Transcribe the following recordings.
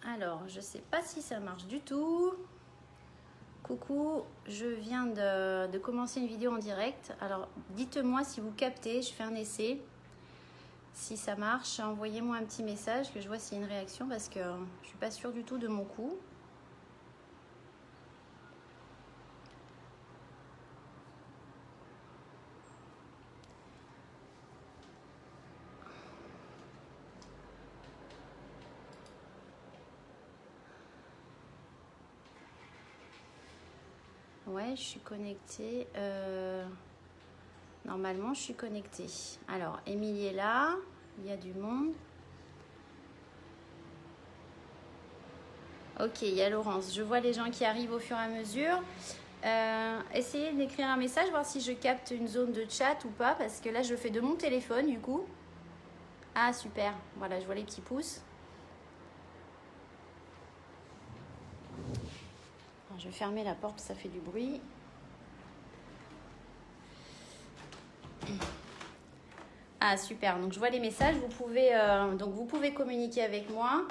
Alors, je sais pas si ça marche du tout. Coucou, je viens de commencer une vidéo en direct. Alors, dites-moi si vous captez, je fais un essai. Si ça marche, envoyez-moi un petit message que je vois s'il y a une réaction parce que je suis pas sûre du tout de mon coup. Ouais, je suis connectée. Normalement, je suis connectée. Alors, Émilie est là. Il y a du monde. Ok, il y a Laurence. Je vois les gens qui arrivent au fur et à mesure. Essayez d'écrire un message, voir si je capte une zone de chat ou pas, parce que là, je le fais de mon téléphone, du coup. Ah, super. Voilà, je vois les petits pouces. Alors, je vais fermer la porte, ça fait du bruit. Ah, super. Donc, je vois les messages. Vous pouvez communiquer avec moi.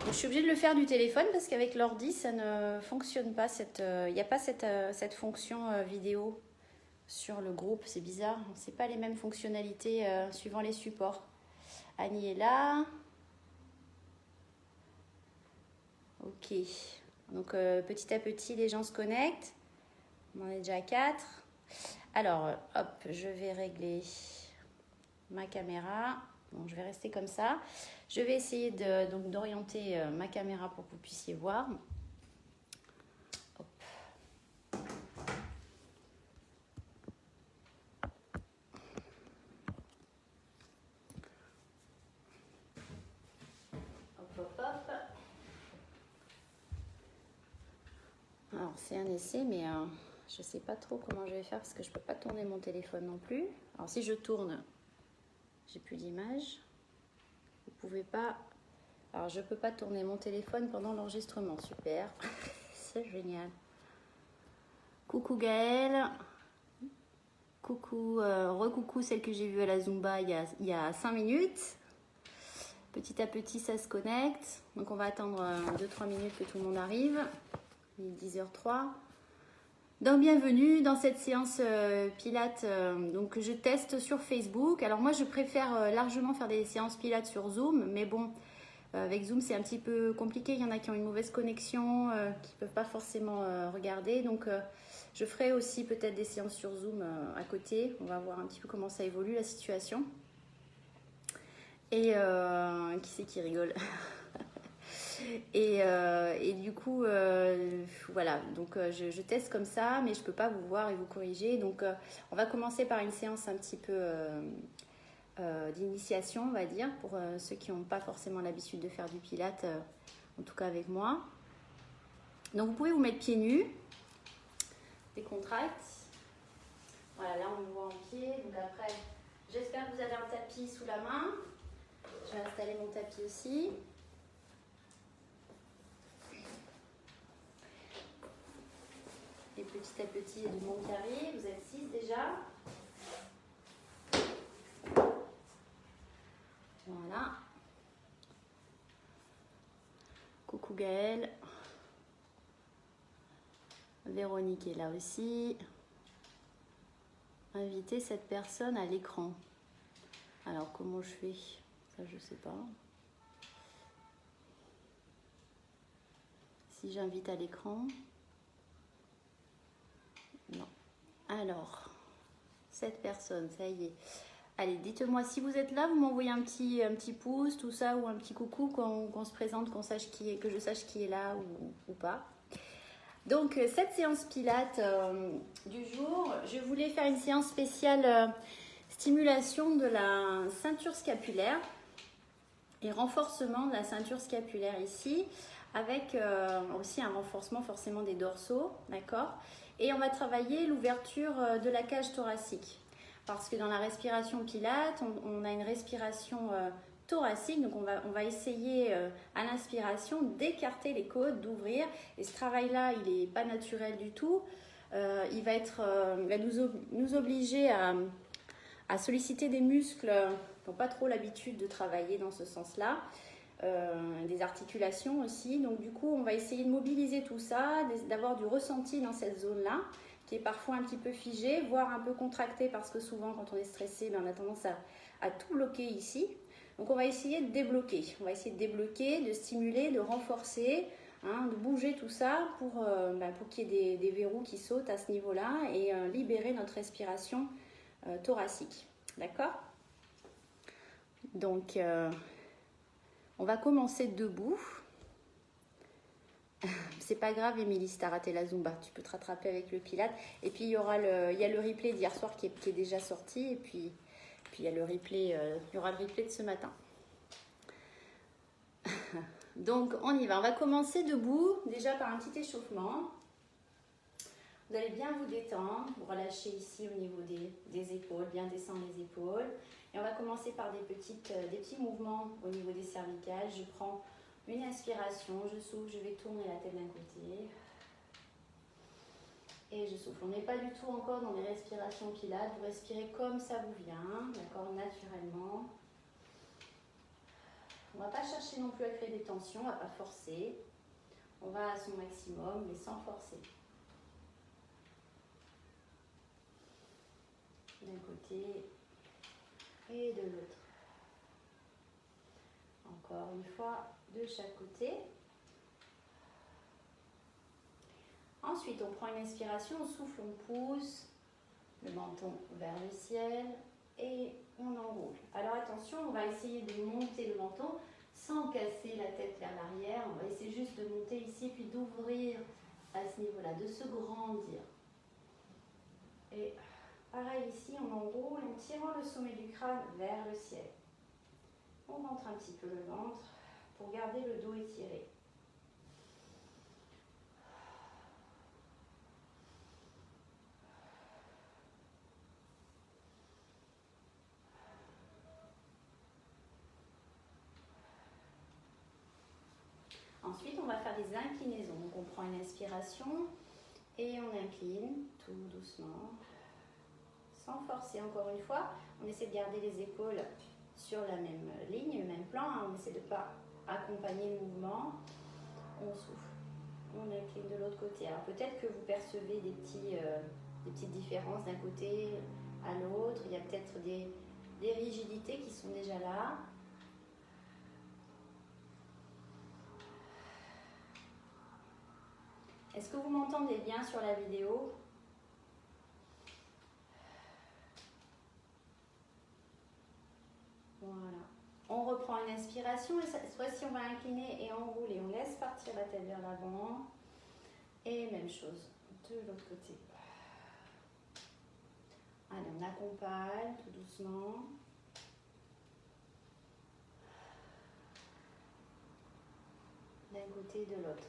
Donc, je suis obligée de le faire du téléphone parce qu'avec l'ordi, ça ne fonctionne pas. Il n'y a pas cette fonction vidéo sur le groupe. C'est bizarre. Ce n'est pas les mêmes fonctionnalités suivant les supports. Annie est là. Ok. Donc, petit à petit, les gens se connectent. On en est déjà à 4. Alors, hop, je vais régler ma caméra. Bon, je vais rester comme ça. Je vais essayer d'orienter ma caméra pour que vous puissiez voir. Hop. Hop, hop, hop. Alors, c'est un essai, mais je ne sais pas trop comment je vais faire parce que je ne peux pas tourner mon téléphone non plus. Alors, si je tourne, j'ai plus d'image. Vous pouvez pas... Alors, je ne peux pas tourner mon téléphone pendant l'enregistrement. Super. C'est génial. Coucou Gaëlle. Coucou, recoucou celle que j'ai vue à la Zumba il y a 5 minutes. Petit à petit, ça se connecte. Donc, on va attendre 2-3 minutes que tout le monde arrive. Il est 10h03. Donc, bienvenue dans cette séance Pilates donc, que je teste sur Facebook. Alors, moi, je préfère largement faire des séances Pilates sur Zoom. Mais bon, avec Zoom, c'est un petit peu compliqué. Il y en a qui ont une mauvaise connexion, qui ne peuvent pas forcément regarder. Donc, je ferai aussi peut-être des séances sur Zoom à côté. On va voir un petit peu comment ça évolue, la situation. Et qui c'est qui rigole? Et du coup, voilà. Donc, je teste comme ça, mais je ne peux pas vous voir et vous corriger. Donc, on va commencer par une séance un petit peu d'initiation, on va dire, pour ceux qui n'ont pas forcément l'habitude de faire du Pilates, en tout cas avec moi. Donc, vous pouvez vous mettre pieds nus, décontracte. Voilà, là, on me voit en pied. Donc, après, j'espère que vous avez un tapis sous la main. Je vais installer mon tapis aussi. Et petit à petit, il y a du monde qui arrive. Vous êtes 6 déjà. Voilà. Coucou Gaëlle. Véronique est là aussi. Inviter cette personne à l'écran. Alors, comment je fais? Ça, je sais pas. Si j'invite à l'écran. Non. Alors, cette personne, ça y est. Allez, dites-moi si vous êtes là, vous m'envoyez un petit pouce, tout ça, ou un petit coucou, qu'on se présente, que je sache qui est là ou pas. Donc, cette séance Pilates du jour, je voulais faire une séance spéciale stimulation de la ceinture scapulaire et renforcement de la ceinture scapulaire ici, avec aussi un renforcement forcément des dorsaux, d'accord? Et on va travailler l'ouverture de la cage thoracique. Parce que dans la respiration Pilates, on a une respiration thoracique, donc on va essayer à l'inspiration d'écarter les côtes, d'ouvrir. Et ce travail-là, il n'est pas naturel du tout. Il va nous obliger à solliciter des muscles qui n'ont pas trop l'habitude de travailler dans ce sens-là. des articulations aussi. Donc du coup, on va essayer de mobiliser tout ça, d'avoir du ressenti dans cette zone-là, qui est parfois un petit peu figée, voire un peu contractée, parce que souvent, quand on est stressé, on a tendance à tout bloquer ici. Donc on va essayer de débloquer. On va essayer de débloquer, de stimuler, de renforcer, de bouger tout ça pour qu'il y ait des verrous qui sautent à ce niveau-là et libérer notre respiration thoracique. D'accord? Donc, on va commencer debout. C'est pas grave, Émilie, si t'as raté la Zumba, tu peux te rattraper avec le Pilate. Et puis, il y a le replay d'hier soir qui est déjà sorti. Et puis il y a le replay, il y aura le replay de ce matin. Donc, on y va. On va commencer debout, déjà par un petit échauffement. Vous allez bien vous détendre, vous relâcher ici au niveau des épaules, bien descendre les épaules. Et on va commencer par des petits mouvements au niveau des cervicales. Je prends une inspiration, je souffle, je vais tourner la tête d'un côté. Et je souffle. On n'est pas du tout encore dans les respirations pilates. Vous respirez comme ça vous vient, d'accord, naturellement. On ne va pas chercher non plus à créer des tensions, on ne va pas forcer. On va à son maximum, mais sans forcer. D'un côté et de l'autre. Encore une fois, de chaque côté. Ensuite, on prend une inspiration, on souffle, on pousse le menton vers le ciel et on enroule. Alors attention, on va essayer de monter le menton sans casser la tête vers l'arrière. On va essayer juste de monter ici, puis d'ouvrir à ce niveau-là, de se grandir. Et pareil ici, on enroule en tirant le sommet du crâne vers le ciel. On rentre un petit peu le ventre pour garder le dos étiré. Ensuite, on va faire des inclinaisons. Donc, on prend une inspiration et on incline tout doucement, sans forcer encore une fois. On essaie de garder les épaules sur la même ligne, le même plan. On essaie de ne pas accompagner le mouvement. On souffle. On incline de l'autre côté. Alors, peut-être que vous percevez des petites différences d'un côté à l'autre. Il y a peut-être des rigidités qui sont déjà là. Est-ce que vous m'entendez bien sur la vidéo? Voilà. On reprend une inspiration et cette fois-ci on va incliner et enrouler. On laisse partir la tête vers l'avant. Et même chose de l'autre côté. Allez, on accompagne tout doucement. D'un côté et de l'autre.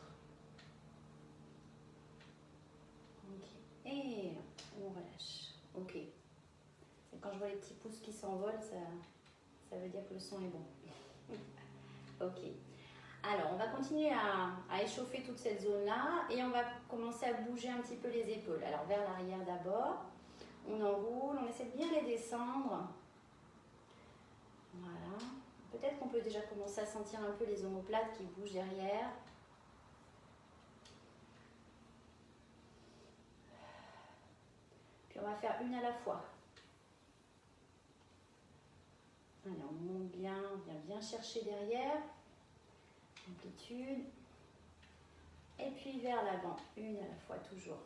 Ok. Et on relâche. Ok. Et quand je vois les petits pouces qui s'envolent, ça veut dire que le son est bon. Ok. Alors, on va continuer à échauffer toute cette zone-là et on va commencer à bouger un petit peu les épaules. Alors, vers l'arrière d'abord. On enroule, on essaie de bien les descendre. Voilà. Peut-être qu'on peut déjà commencer à sentir un peu les omoplates qui bougent derrière. Puis on va faire une à la fois. Allez, on monte bien, on vient bien chercher derrière. Amplitude. Et puis vers l'avant, une à la fois toujours.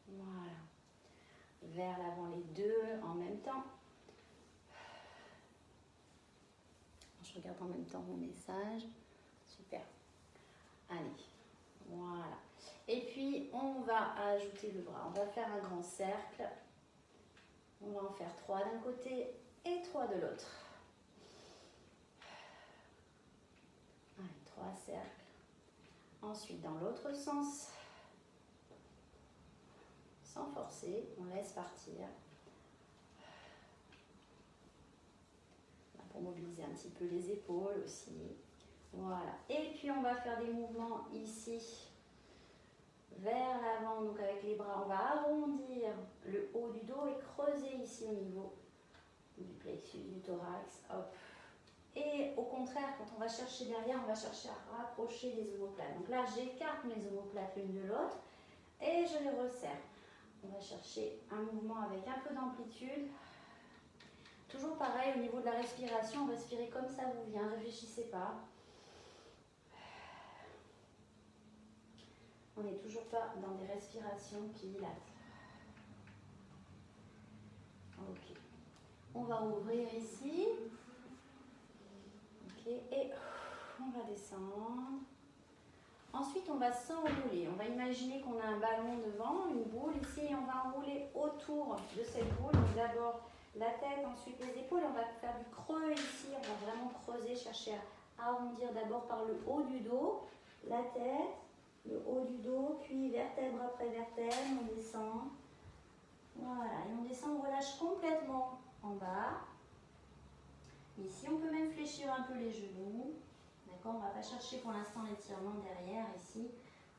Voilà. Vers l'avant les deux en même temps. Je regarde en même temps vos messages. Super. Allez. Voilà. Et puis, on va ajouter le bras. On va faire un grand cercle. On va en faire 3 d'un côté et 3 de l'autre. Allez, 3 cercles. Ensuite, dans l'autre sens. Sans forcer, on laisse partir. Pour mobiliser un petit peu les épaules aussi. Voilà. Et puis, on va faire des mouvements ici. Vers l'avant, donc avec les bras, on va arrondir le haut du dos dos est creusé ici au niveau du plexus du thorax. Hop. Et au contraire, quand on va chercher derrière, on va chercher à rapprocher les omoplates. Donc là, j'écarte mes omoplates l'une de l'autre et je les resserre. On va chercher un mouvement avec un peu d'amplitude. Toujours pareil, au niveau de la respiration, respirez comme ça vous vient, réfléchissez pas. On n'est toujours pas dans des respirations qui dilatent. Ok. On va ouvrir ici. Ok. Et on va descendre. Ensuite, on va s'enrouler. On va imaginer qu'on a un ballon devant, une boule ici, et on va enrouler autour de cette boule. Donc d'abord la tête, ensuite les épaules. On va faire du creux ici. On va vraiment creuser, chercher à arrondir d'abord par le haut du dos, la tête, le haut du dos, puis vertèbre après vertèbre, on descend. Voilà, et on descend, on relâche complètement en bas. Ici, on peut même fléchir un peu les genoux. D'accord, on ne va pas chercher pour l'instant l'étirement derrière ici.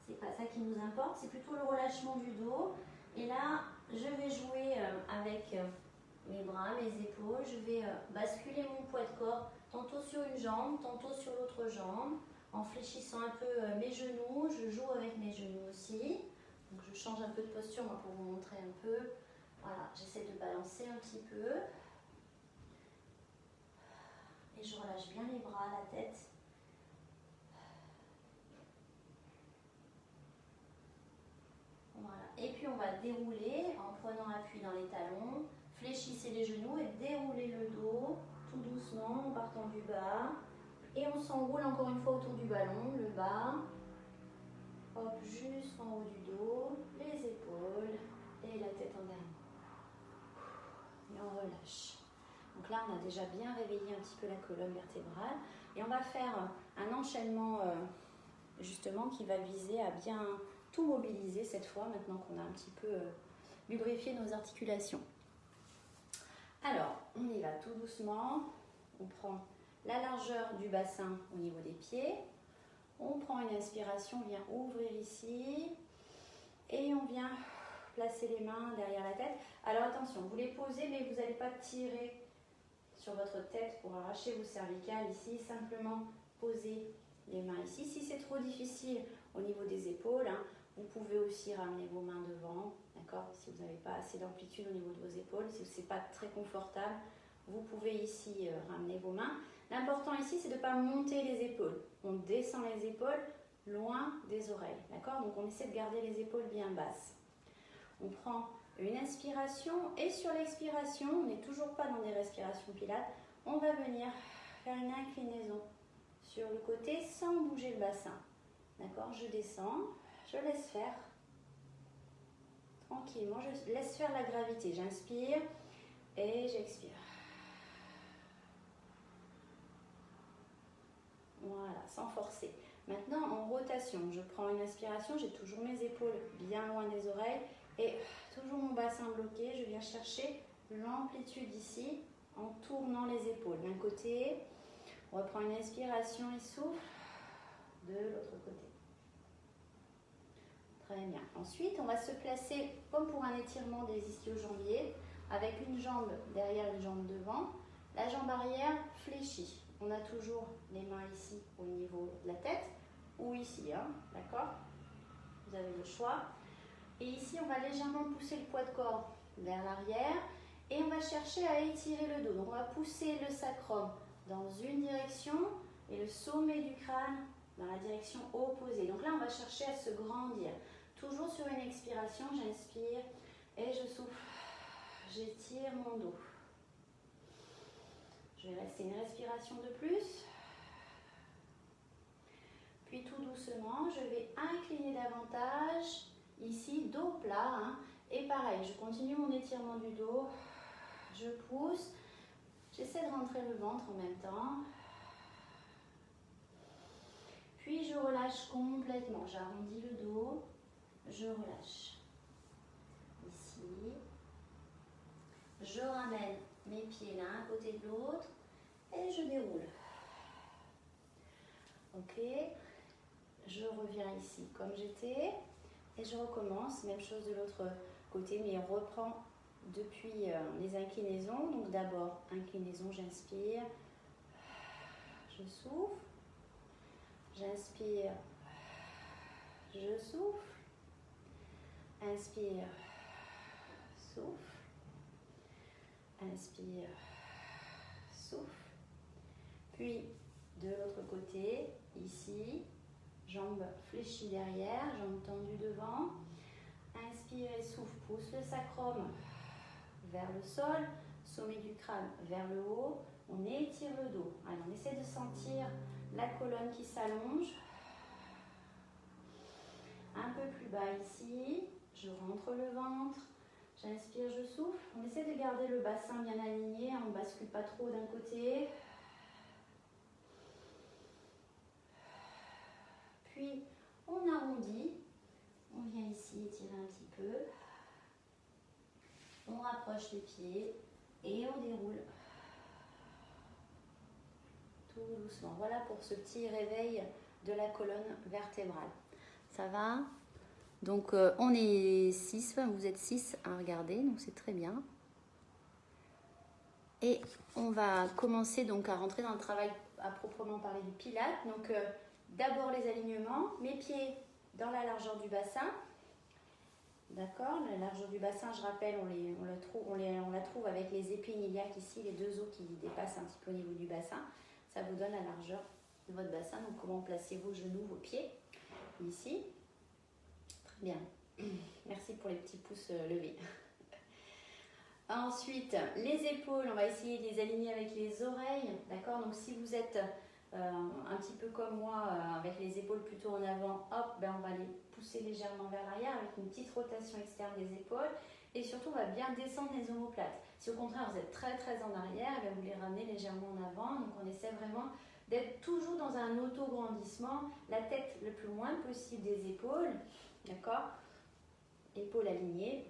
C'est pas ça qui nous importe, c'est plutôt le relâchement du dos. Et là, je vais jouer avec mes bras, mes épaules. Je vais basculer mon poids de corps tantôt sur une jambe, tantôt sur l'autre jambe. En fléchissant un peu mes genoux, je joue avec mes genoux aussi. Donc je change un peu de posture moi, pour vous montrer un peu. Voilà, j'essaie de balancer un petit peu. Et je relâche bien les bras, la tête. Voilà. Et puis on va dérouler en prenant appui dans les talons. Fléchissez les genoux et déroulez le dos tout doucement en partant du bas. Et on s'enroule encore une fois autour du ballon, le bas. Hop, juste en haut du dos, les épaules et la tête en dernier. Et on relâche. Donc là, on a déjà bien réveillé un petit peu la colonne vertébrale. Et on va faire un enchaînement justement qui va viser à bien tout mobiliser cette fois, maintenant qu'on a un petit peu lubrifié nos articulations. Alors, on y va tout doucement. On prend la largeur du bassin au niveau des pieds. On prend une inspiration, on vient ouvrir ici. Et on vient placer les mains derrière la tête. Alors attention, vous les posez, mais vous n'allez pas tirer sur votre tête pour arracher vos cervicales ici. Simplement poser les mains ici. Si c'est trop difficile au niveau des épaules, hein, vous pouvez aussi ramener vos mains devant. D'accord ? Si vous n'avez pas assez d'amplitude au niveau de vos épaules, si ce n'est pas très confortable, vous pouvez ici ramener vos mains. L'important ici, c'est de ne pas monter les épaules. On descend les épaules loin des oreilles. D'accord ? Donc on essaie de garder les épaules bien basses. On prend une inspiration et sur l'expiration, on n'est toujours pas dans des respirations pilates, on va venir faire une inclinaison sur le côté sans bouger le bassin. D'accord ? Je descends, je laisse faire. Tranquillement, je laisse faire la gravité. J'inspire et j'expire. Voilà, sans forcer. Maintenant, en rotation, je prends une inspiration, j'ai toujours mes épaules bien loin des oreilles et toujours mon bassin bloqué. Je viens chercher l'amplitude ici en tournant les épaules. D'un côté, on reprend une inspiration et souffle. De l'autre côté. Très bien. Ensuite, on va se placer comme pour un étirement des ischio-jambiers avec une jambe derrière, une jambe devant. La jambe arrière fléchie. On a toujours les mains ici au niveau de la tête ou ici, hein, d'accord ? Vous avez le choix. Et ici, on va légèrement pousser le poids de corps vers l'arrière et on va chercher à étirer le dos. Donc, on va pousser le sacrum dans une direction et le sommet du crâne dans la direction opposée. Donc là, on va chercher à se grandir. Toujours sur une expiration, j'inspire et je souffle. J'étire mon dos. Je vais rester une respiration de plus. Puis tout doucement, je vais incliner davantage. Ici, dos plat. Hein. Et pareil, je continue mon étirement du dos. Je pousse. J'essaie de rentrer le ventre en même temps. Puis je relâche complètement. J'arrondis le dos. Je relâche. Ici. Je ramène mes pieds l'un à côté de l'autre. Et je déroule. Ok. Je reviens ici comme j'étais. Et je recommence. Même chose de l'autre côté. Mais on reprend depuis les inclinaisons. Donc d'abord, inclinaison, j'inspire, je souffle, j'inspire, je souffle, inspire, souffle, inspire, souffle. Puis de l'autre côté, ici, jambes fléchies derrière, jambes tendues devant. Inspire et souffle, pousse le sacrum vers le sol, sommet du crâne vers le haut. On étire le dos. Allez, on essaie de sentir la colonne qui s'allonge. Un peu plus bas ici, je rentre le ventre. J'inspire, je souffle. On essaie de garder le bassin bien aligné, on ne bascule pas trop d'un côté. Puis, on arrondit. On vient ici étirer un petit peu. On rapproche les pieds et on déroule. Tout doucement. Voilà pour ce petit réveil de la colonne vertébrale. Ça va? Donc, on est 6, enfin, vous êtes 6 à regarder, donc c'est très bien. Et on va commencer donc à rentrer dans le travail à proprement parler du Pilates. Donc, d'abord les alignements, mes pieds dans la largeur du bassin. D'accord, la largeur du bassin, je rappelle, on la trouve avec les épines iliaques ici, les deux os qui dépassent un petit peu au niveau du bassin. Ça vous donne la largeur de votre bassin. Donc, comment placez vos genoux, vos pieds ici. Très bien. Merci pour les petits pouces levés. Ensuite, les épaules, on va essayer de les aligner avec les oreilles. D'accord, donc si vous êtes un petit peu comme moi, avec les épaules plutôt en avant, hop, ben on va les pousser légèrement vers l'arrière avec une petite rotation externe des épaules. Et surtout, on va bien descendre les omoplates. Si au contraire, vous êtes très très en arrière, ben vous les ramenez légèrement en avant. Donc on essaie vraiment d'être toujours dans un auto-grandissement, la tête le plus loin possible des épaules. D'accord, épaules alignées,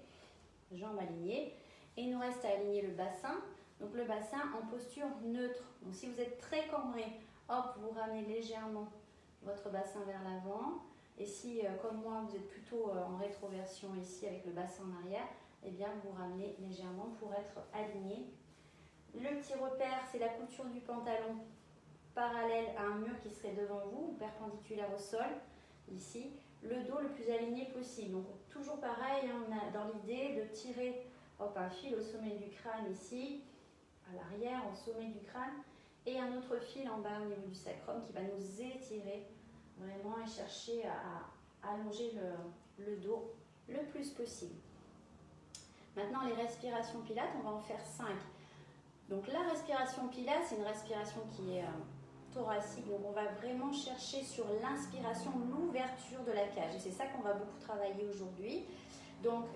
jambes alignées. Et il nous reste à aligner le bassin. Donc le bassin en posture neutre. Donc si vous êtes très cambré, hop, vous ramenez légèrement votre bassin vers l'avant. Et si, comme moi, vous êtes plutôt en rétroversion ici avec le bassin en arrière, eh bien vous ramenez légèrement pour être aligné. Le petit repère, c'est la couture du pantalon parallèle à un mur qui serait devant vous, perpendiculaire au sol, ici. Le dos le plus aligné possible. Donc toujours pareil, hein, on a dans l'idée de tirer un fil au sommet du crâne ici, à l'arrière, au sommet du crâne, et un autre fil en bas au niveau du sacrum qui va nous étirer vraiment et chercher à allonger le dos le plus possible. Maintenant, les respirations pilates, on va en faire 5. Donc la respiration pilates, c'est une respiration qui est thoracique, donc on va vraiment chercher sur l'inspiration, l'ouverture de la cage, et c'est ça qu'on va beaucoup travailler aujourd'hui. Donc,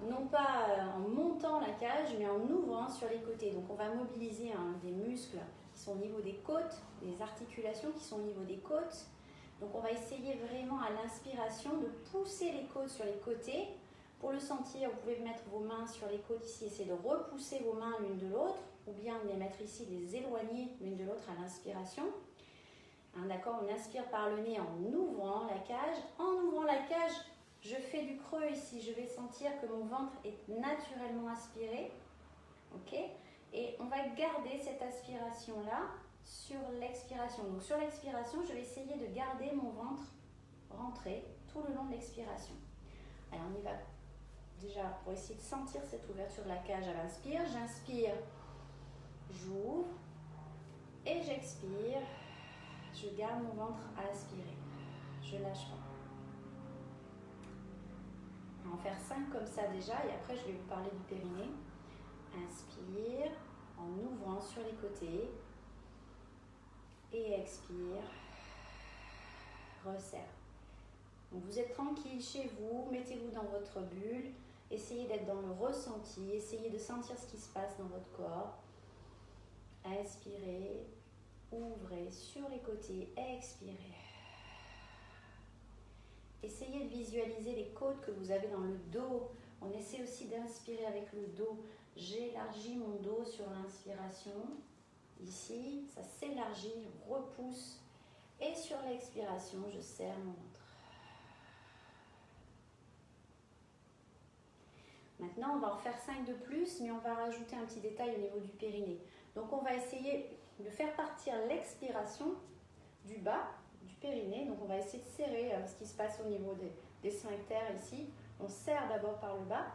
non pas en montant la cage, mais en ouvrant sur les côtés. Donc on va mobiliser des muscles qui sont au niveau des côtes, des articulations qui sont au niveau des côtes. Donc on va essayer vraiment à l'inspiration de pousser les côtes sur les côtés. Pour le sentir, vous pouvez mettre vos mains sur les côtes ici, essayer de repousser vos mains l'une de l'autre, ou bien les mettre ici, les éloigner l'une de l'autre à l'inspiration. D'accord, on inspire par le nez en ouvrant la cage. En ouvrant la cage, je fais du creux ici, je vais sentir que mon ventre est naturellement aspiré. Ok, et on va garder cette aspiration-là sur l'expiration. Donc sur l'expiration, je vais essayer de garder mon ventre rentré tout le long de l'expiration. Alors on y va déjà pour essayer de sentir cette ouverture de la cage à l'inspire. J'inspire, j'ouvre et j'expire. Je garde mon ventre à aspirer. Je lâche pas. On va en faire 5 comme ça déjà et après je vais vous parler du périnée. Inspire en ouvrant sur les côtés et expire, resserre. Donc vous êtes tranquille chez vous, mettez-vous dans votre bulle, essayez d'être dans le ressenti, essayez de sentir ce qui se passe dans votre corps. Inspirez, ouvrez sur les côtés, expirez. Essayez de visualiser les côtes que vous avez dans le dos. On essaie aussi d'inspirer avec le dos. J'élargis mon dos sur l'inspiration. Ici, ça s'élargit, je repousse. Et sur l'expiration, je serre mon ventre. Maintenant, on va en faire 5 de plus, mais on va rajouter un petit détail au niveau du périnée. Donc, on va essayer de faire partir l'expiration du bas du périnée. Donc, on va essayer de serrer ce qui se passe au niveau des sphincters ici. On serre d'abord par le bas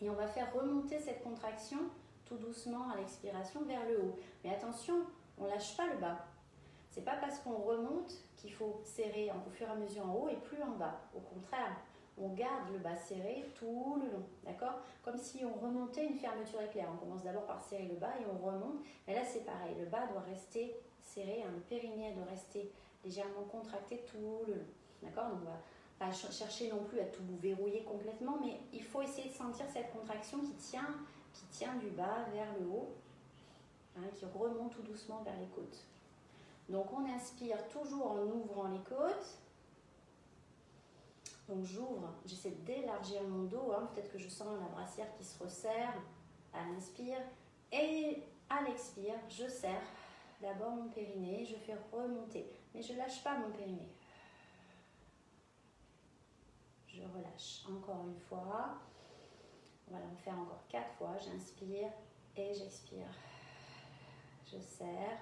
et on va faire remonter cette contraction tout doucement à l'expiration vers le haut. Mais attention, on ne lâche pas le bas. Ce n'est pas parce qu'on remonte qu'il faut serrer au fur et à mesure en haut et plus en bas. Au contraire, on garde le bas serré tout le long, d'accord? Comme si on remontait une fermeture éclair. On commence d'abord par serrer le bas et on remonte. Et là, c'est pareil. Le bas doit rester serré, le périnée doit rester légèrement contracté tout le long, d'accord? Donc, on va pas chercher non plus à tout verrouiller complètement, mais il faut essayer de sentir cette contraction qui tient du bas vers le haut, qui remonte tout doucement vers les côtes. Donc, on inspire toujours en ouvrant les côtes. Donc j'ouvre, j'essaie d'élargir mon dos, peut-être que je sens la brassière qui se resserre à l'inspire. Et à l'expire, je serre d'abord mon périnée, je fais remonter. Mais je ne lâche pas mon périnée. Je relâche encore une fois. On va en faire encore 4 fois. J'inspire et j'expire. Je serre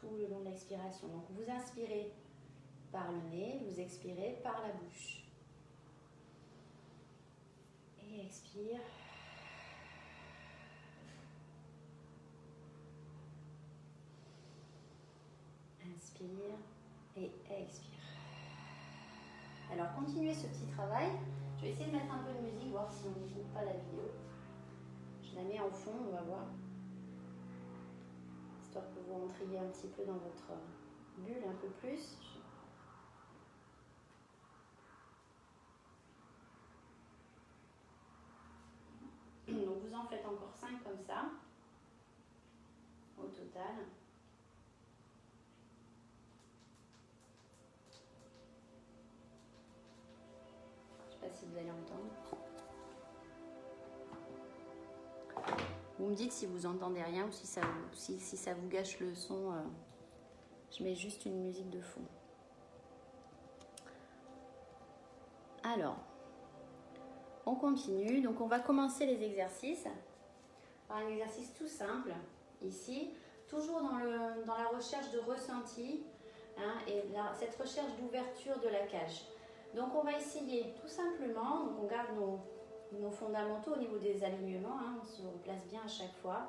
tout le long de l'expiration. Donc vous inspirez par le nez, vous expirez par la bouche. Et expire. Inspire et expire. Alors continuez ce petit travail. Je vais essayer de mettre un peu de musique, voir si on ne coupe pas la vidéo. Je la mets en fond, on va voir. Histoire que vous rentriez un petit peu dans votre bulle un peu plus. Donc vous en faites encore 5 comme ça, au total. Je ne sais pas si vous allez entendre. Vous me dites si vous entendez rien ou si ça vous gâche le son. Je mets juste une musique de fond. Alors, on continue. Donc on va commencer les exercices par un exercice tout simple, ici, toujours dans la recherche de ressenti, cette recherche d'ouverture de la cage. Donc on va essayer tout simplement, donc on garde nos fondamentaux au niveau des alignements, on se replace bien à chaque fois.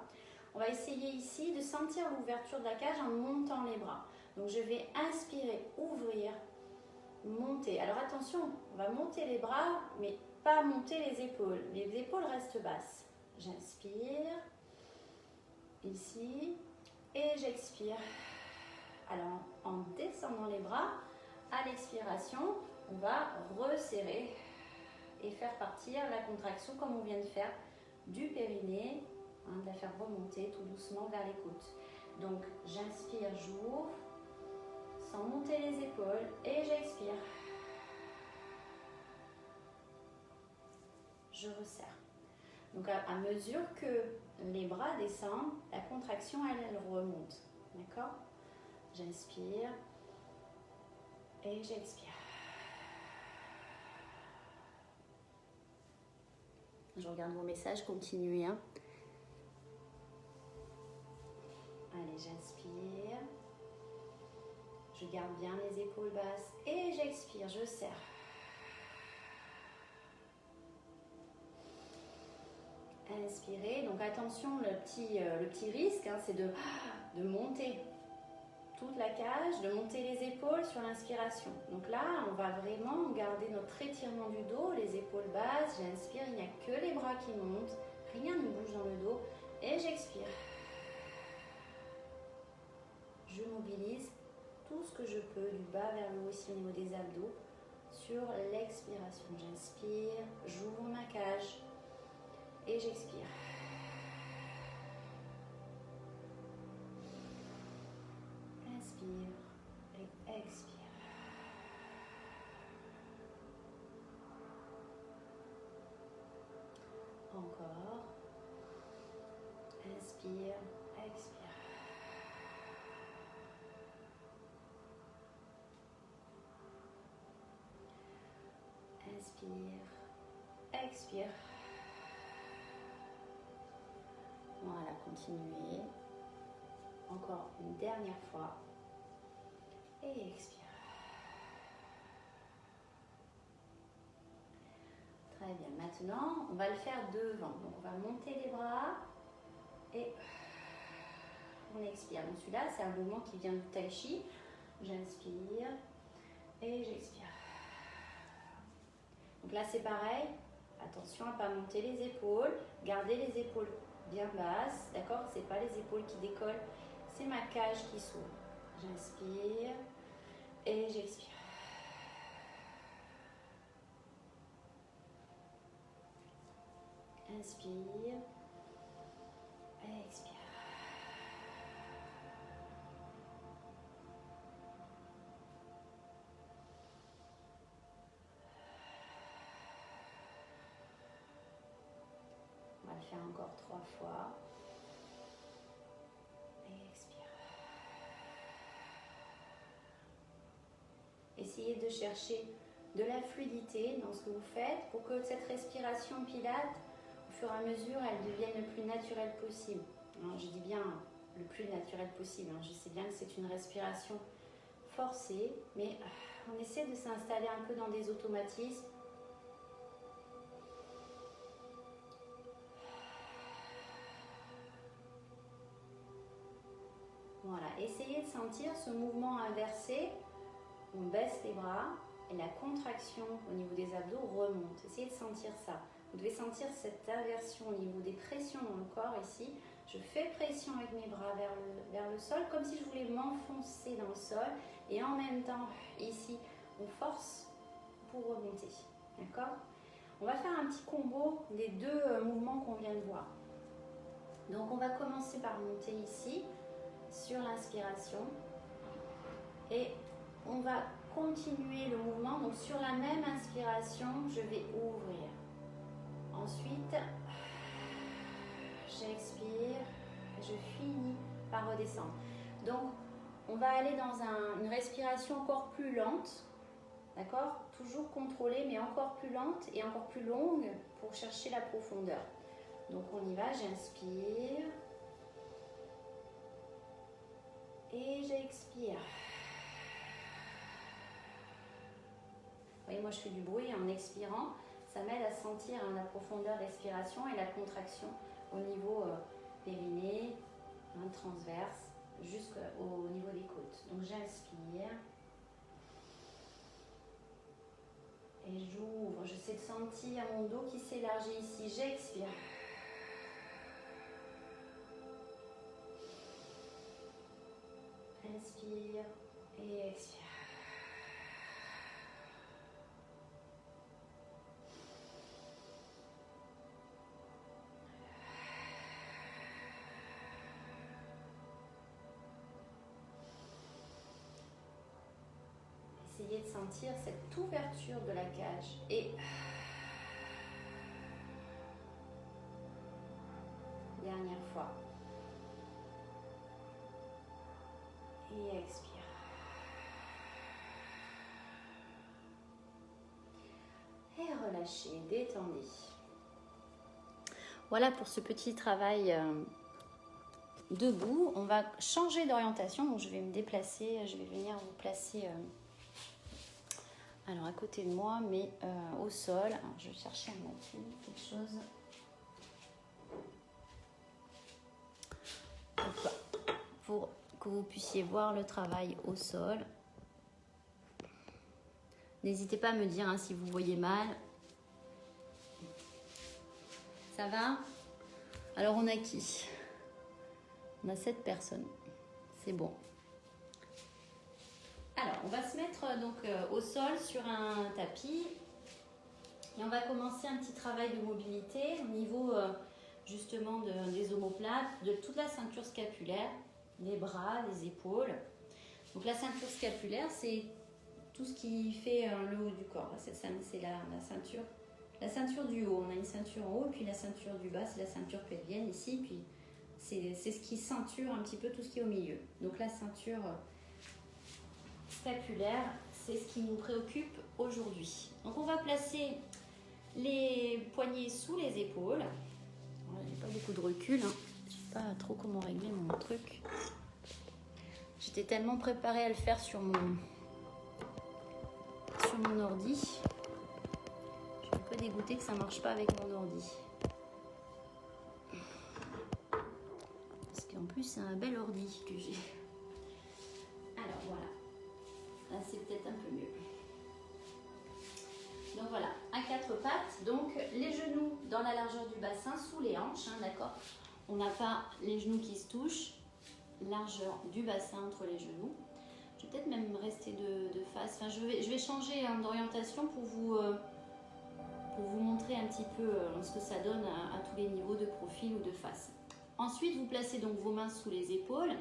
On va essayer ici de sentir l'ouverture de la cage en montant les bras. Donc je vais inspirer, ouvrir, monter. Alors attention, on va monter les bras, mais pas monter les épaules. Les épaules restent basses. J'inspire, ici, et j'expire. Alors en descendant les bras, à l'expiration, on va resserrer et faire partir la contraction comme on vient de faire du périnée, de la faire remonter tout doucement vers les côtes. Donc j'inspire, j'ouvre, sans monter les épaules, et j'expire. Je resserre. Donc à mesure que les bras descendent, la contraction elle remonte. D'accord? J'inspire et j'expire. Je regarde vos messages, continuez. Allez, j'inspire. Je garde bien les épaules basses et j'expire, je serre. Inspirez. Donc attention, le petit risque, c'est de monter toute la cage, de monter les épaules sur l'inspiration. Donc là, on va vraiment garder notre étirement du dos, les épaules basses. J'inspire, il n'y a que les bras qui montent, rien ne bouge dans le dos. Et j'expire. Je mobilise tout ce que je peux, du bas vers le haut, ici au niveau des abdos, sur l'expiration. J'inspire, j'ouvre ma cage et j'expire. Inspire et expire. Encore. Inspire, expire. Inspire, Expire. Voilà, continuez. Encore une dernière fois. Et expire. Très bien. Maintenant, on va le faire devant. Donc, on va monter les bras et on expire. Donc, celui-là, c'est un mouvement qui vient du tai chi. J'inspire et j'expire. Donc là, c'est pareil. Attention à ne pas monter les épaules. Gardez les épaules bien basses. D'accord? Ce n'est pas les épaules qui décollent. C'est ma cage qui s'ouvre. J'inspire et j'expire. Inspire et expire. On va le faire encore 3 fois. Et expire. Essayez de chercher de la fluidité dans ce que vous faites pour que cette respiration pilate, au fur et à mesure, elle devienne le plus naturelle possible. Alors, je dis bien le plus naturel possible. Je sais bien que c'est une respiration forcée, mais on essaie de s'installer un peu dans des automatismes. Voilà, essayez de sentir ce mouvement inversé. On baisse les bras et la contraction au niveau des abdos remonte. Essayez de sentir ça. Vous devez sentir cette inversion au niveau des pressions dans le corps ici. Je fais pression avec mes bras vers le sol, comme si je voulais m'enfoncer dans le sol. Et en même temps, ici, on force pour remonter. D'accord? On va faire un petit combo des deux mouvements qu'on vient de voir. Donc, on va commencer par monter ici, sur l'inspiration. Et on va continuer le mouvement. Donc, sur la même inspiration, je vais ouvrir. Ensuite, j'expire, je finis par redescendre. Donc, on va aller dans une respiration encore plus lente, d'accord? Toujours contrôlée, mais encore plus lente et encore plus longue pour chercher la profondeur. Donc, on y va, j'inspire et j'expire. Vous voyez, moi, je fais du bruit en expirant. Ça m'aide à sentir la profondeur d'expiration et la contraction au niveau périnée, transverse, jusqu'au niveau des côtes. Donc j'inspire et j'ouvre. J'essaie de sentir mon dos qui s'élargit ici. J'expire. Inspire et expire. Essayez de sentir cette ouverture de la cage et dernière fois. Et expire. Et relâchez, détendez. Voilà pour ce petit travail debout. On va changer d'orientation. Donc je vais me déplacer, je vais venir vous placer alors à côté de moi, mais au sol. Alors, je vais chercher un matériel, quelque chose. Pour que vous puissiez voir le travail au sol. N'hésitez pas à me dire si vous voyez mal. Ça va? Alors on a qui? On a 7 personnes. C'est bon. Alors on va se mettre donc au sol sur un tapis. Et on va commencer un petit travail de mobilité au niveau justement des omoplates, de toute la ceinture scapulaire, les bras, les épaules. Donc la ceinture scapulaire, c'est tout ce qui fait le haut du corps. C'est la ceinture. La ceinture du haut, on a une ceinture en haut, puis la ceinture du bas, c'est la ceinture pelvienne ici, puis c'est ce qui ceinture un petit peu tout ce qui est au milieu. Donc la ceinture scapulaire, c'est ce qui nous préoccupe aujourd'hui. Donc on va placer les poignets sous les épaules. J'ai pas beaucoup de recul, hein. Je sais pas trop comment régler mon truc. J'étais tellement préparée à le faire sur mon ordi. Je suis un peu dégoûtée que ça marche pas avec mon ordi. Parce qu'en plus c'est un bel ordi que j'ai. Alors voilà. Là c'est peut-être un peu mieux. Donc voilà, à quatre pattes, donc les genoux dans la largeur du bassin, sous les hanches, hein, d'accord. On n'a pas les genoux qui se touchent, largeur du bassin entre les genoux. Je vais peut-être même rester de face, enfin, je vais changer d'orientation pour vous montrer un petit peu ce que ça donne à tous les niveaux de profil ou de face. Ensuite, vous placez donc vos mains sous les épaules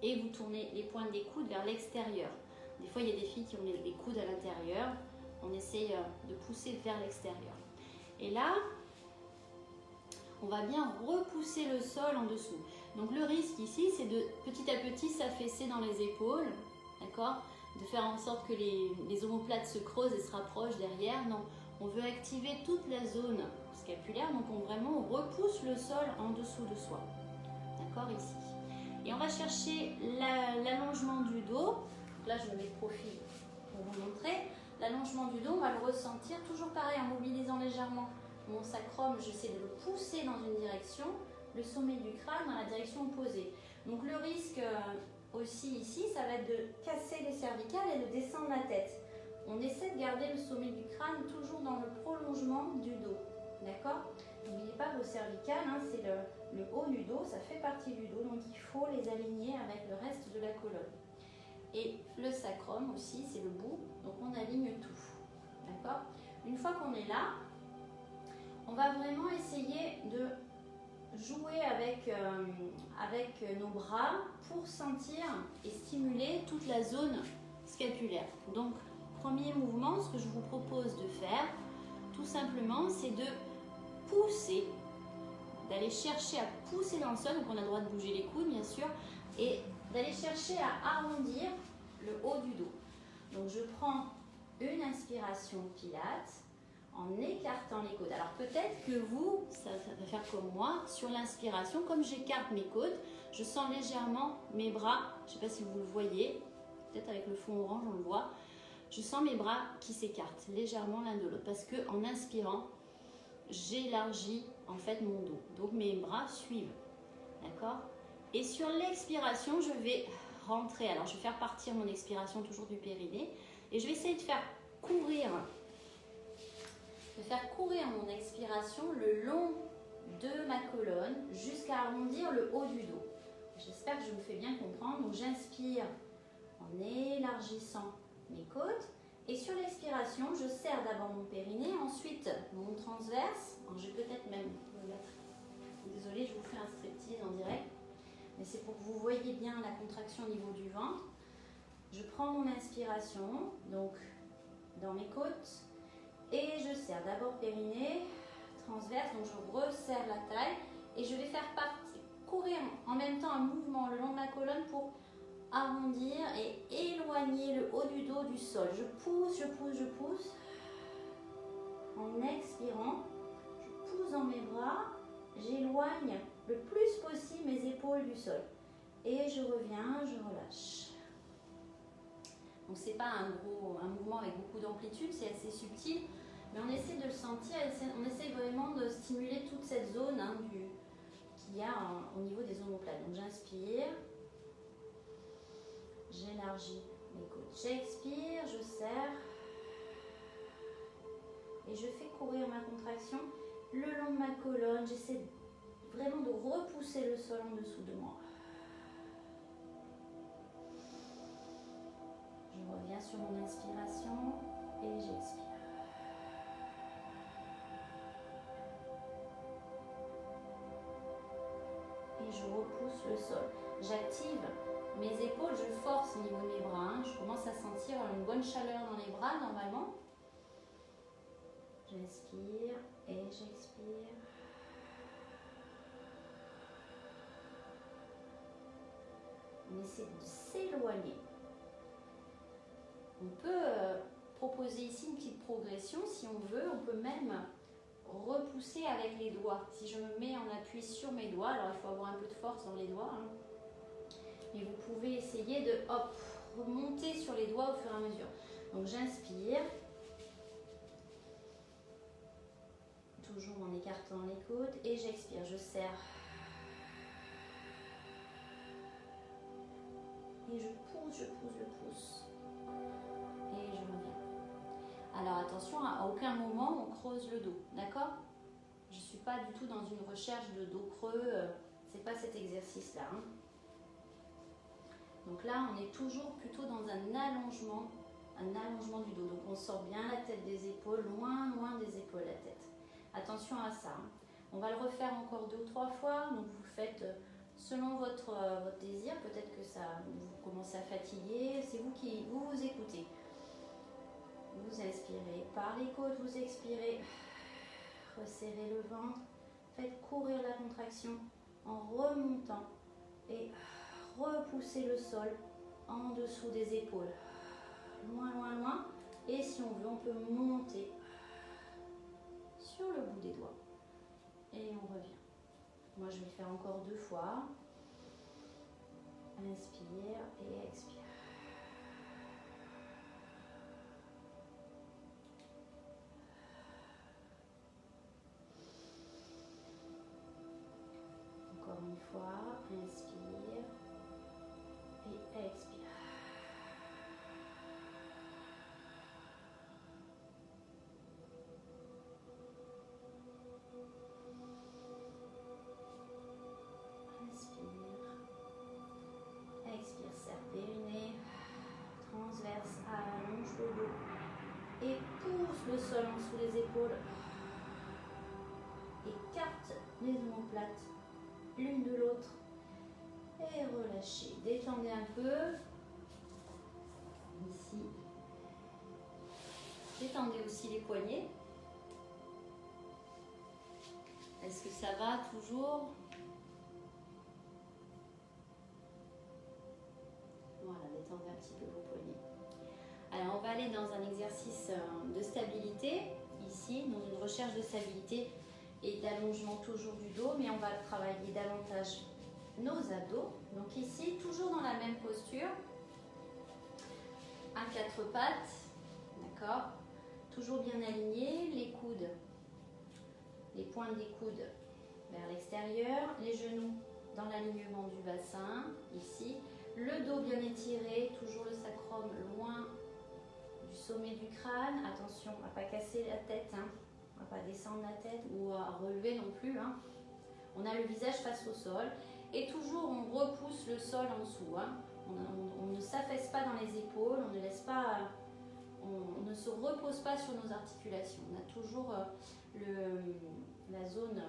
et vous tournez les pointes des coudes vers l'extérieur. Des fois, il y a des filles qui ont les coudes à l'intérieur. On essaye de pousser vers l'extérieur. Et là, on va bien repousser le sol en dessous. Donc le risque ici, c'est de petit à petit s'affaisser dans les épaules, d'accord? De faire en sorte que les omoplates se creusent et se rapprochent derrière. Non, on veut activer toute la zone scapulaire, donc on vraiment repousse le sol en dessous de soi. D'accord, ici. Et on va chercher l'allongement du dos. Là, je me mets de profil pour vous montrer. L'allongement du dos, on va le ressentir toujours pareil en mobilisant légèrement mon sacrum. J'essaie de le pousser dans une direction, le sommet du crâne dans la direction opposée. Donc le risque aussi ici, ça va être de casser les cervicales et de descendre la tête. On essaie de garder le sommet du crâne toujours dans le prolongement du dos. D'accord? N'oubliez pas vos cervicales, hein, c'est le haut du dos, ça fait partie du dos, donc il faut les aligner avec le reste de la colonne. Et le sacrum aussi, c'est le bout, donc on aligne tout. D'accord? Une fois qu'on est là, on va vraiment essayer de jouer avec nos bras pour sentir et stimuler toute la zone scapulaire. Donc, premier mouvement, ce que je vous propose de faire, tout simplement, c'est de pousser, d'aller chercher à pousser dans le sol, donc on a le droit de bouger les coudes, bien sûr, et d'aller chercher à arrondir le haut du dos. Donc je prends une inspiration pilates en écartant les côtes. Alors peut-être que vous, ça va faire comme moi, sur l'inspiration, comme j'écarte mes côtes, je sens légèrement mes bras, je ne sais pas si vous le voyez, peut-être avec le fond orange on le voit, je sens mes bras qui s'écartent légèrement l'un de l'autre parce que en inspirant, j'élargis en fait mon dos. Donc mes bras suivent, d'accord? Et sur l'expiration, je vais rentrer. Alors, je vais faire partir mon expiration toujours du périnée. Et je vais essayer de faire courir mon expiration le long de ma colonne jusqu'à arrondir le haut du dos. J'espère que je vous fais bien comprendre. Donc, j'inspire en élargissant mes côtes. Et sur l'expiration, je serre d'abord mon périnée, ensuite mon transverse. Alors, je vais peut-être même me mettre... Désolée, je vous fais un striptease en direct. Mais c'est pour que vous voyez bien la contraction au niveau du ventre. Je prends mon inspiration, donc dans mes côtes, et je serre d'abord périnée, transverse, donc je resserre la taille, et je vais faire courir en même temps un mouvement le long de ma colonne pour arrondir et éloigner le haut du dos du sol. Je pousse, je pousse, je pousse. En expirant, je pousse dans mes bras, j'éloigne le plus possible mes épaules du sol. Et je reviens, je relâche. Donc c'est pas un mouvement avec beaucoup d'amplitude, c'est assez subtil, mais on essaie de le sentir, on essaie vraiment de stimuler toute cette zone hein, qu'il y a au niveau des omoplates. Donc j'inspire, j'élargis mes côtes. J'expire, je serre et je fais courir ma contraction le long de ma colonne. J'essaie vraiment de repousser le sol en dessous de moi. Je reviens sur mon inspiration et j'expire. Et je repousse le sol. J'active mes épaules, je force au niveau de mes bras. Hein. Je commence à sentir une bonne chaleur dans les bras normalement. J'inspire et j'expire. On essaie de s'éloigner. On peut proposer ici une petite progression si on veut. On peut même repousser avec les doigts. Si je me mets en appui sur mes doigts, alors il faut avoir un peu de force dans les doigts, hein, mais vous pouvez essayer de hop, remonter sur les doigts au fur et à mesure. Donc j'inspire, toujours en écartant les côtes, et j'expire, je serre. Et je pousse, je pousse, je pousse. Et je reviens. Alors attention, à aucun moment on creuse le dos, d'accord? Je ne suis pas du tout dans une recherche de dos creux, c'est pas cet exercice-là. Hein. Donc là, on est toujours plutôt dans un allongement du dos. Donc on sort bien la tête des épaules, loin des épaules la tête. Attention à ça. Hein. On va le refaire encore 2 ou 3 fois. Donc vous faites selon votre désir. Peut-être que ça vous commencez à fatiguer. C'est vous qui vous écoutez. Vous inspirez par les côtes, vous expirez. Resserrez le ventre. Faites courir la contraction en remontant et repoussez le sol en dessous des épaules. Loin, loin, loin. Et si on veut, on peut monter sur le bout des doigts. Et on revient. Moi, je vais le faire encore 2 fois. Inspire et expire. Encore une fois, inspire et expire. Et pousse le sol en dessous des épaules. Écarte les omoplates l'une de l'autre. Et relâchez. Détendez un peu. Ici. Détendez aussi les poignets. Est-ce que ça va toujours? Voilà, détendez un petit peu vos poignets. Alors, on va aller dans un exercice de stabilité, ici, dans une recherche de stabilité et d'allongement toujours du dos, mais on va travailler davantage nos abdos. Donc ici, toujours dans la même posture, à 4 pattes, d'accord? Toujours bien aligné, les coudes, les pointes des coudes vers l'extérieur, les genoux dans l'alignement du bassin, ici. Le dos bien étiré, toujours le sacrum loin du sommet du crâne. Attention à ne pas casser la tête, hein. On ne va pas descendre la tête ou à relever non plus. Hein. On a le visage face au sol et toujours on repousse le sol en dessous. Hein. On ne s'affaisse pas dans les épaules, on ne laisse pas, on ne se repose pas sur nos articulations. On a toujours la zone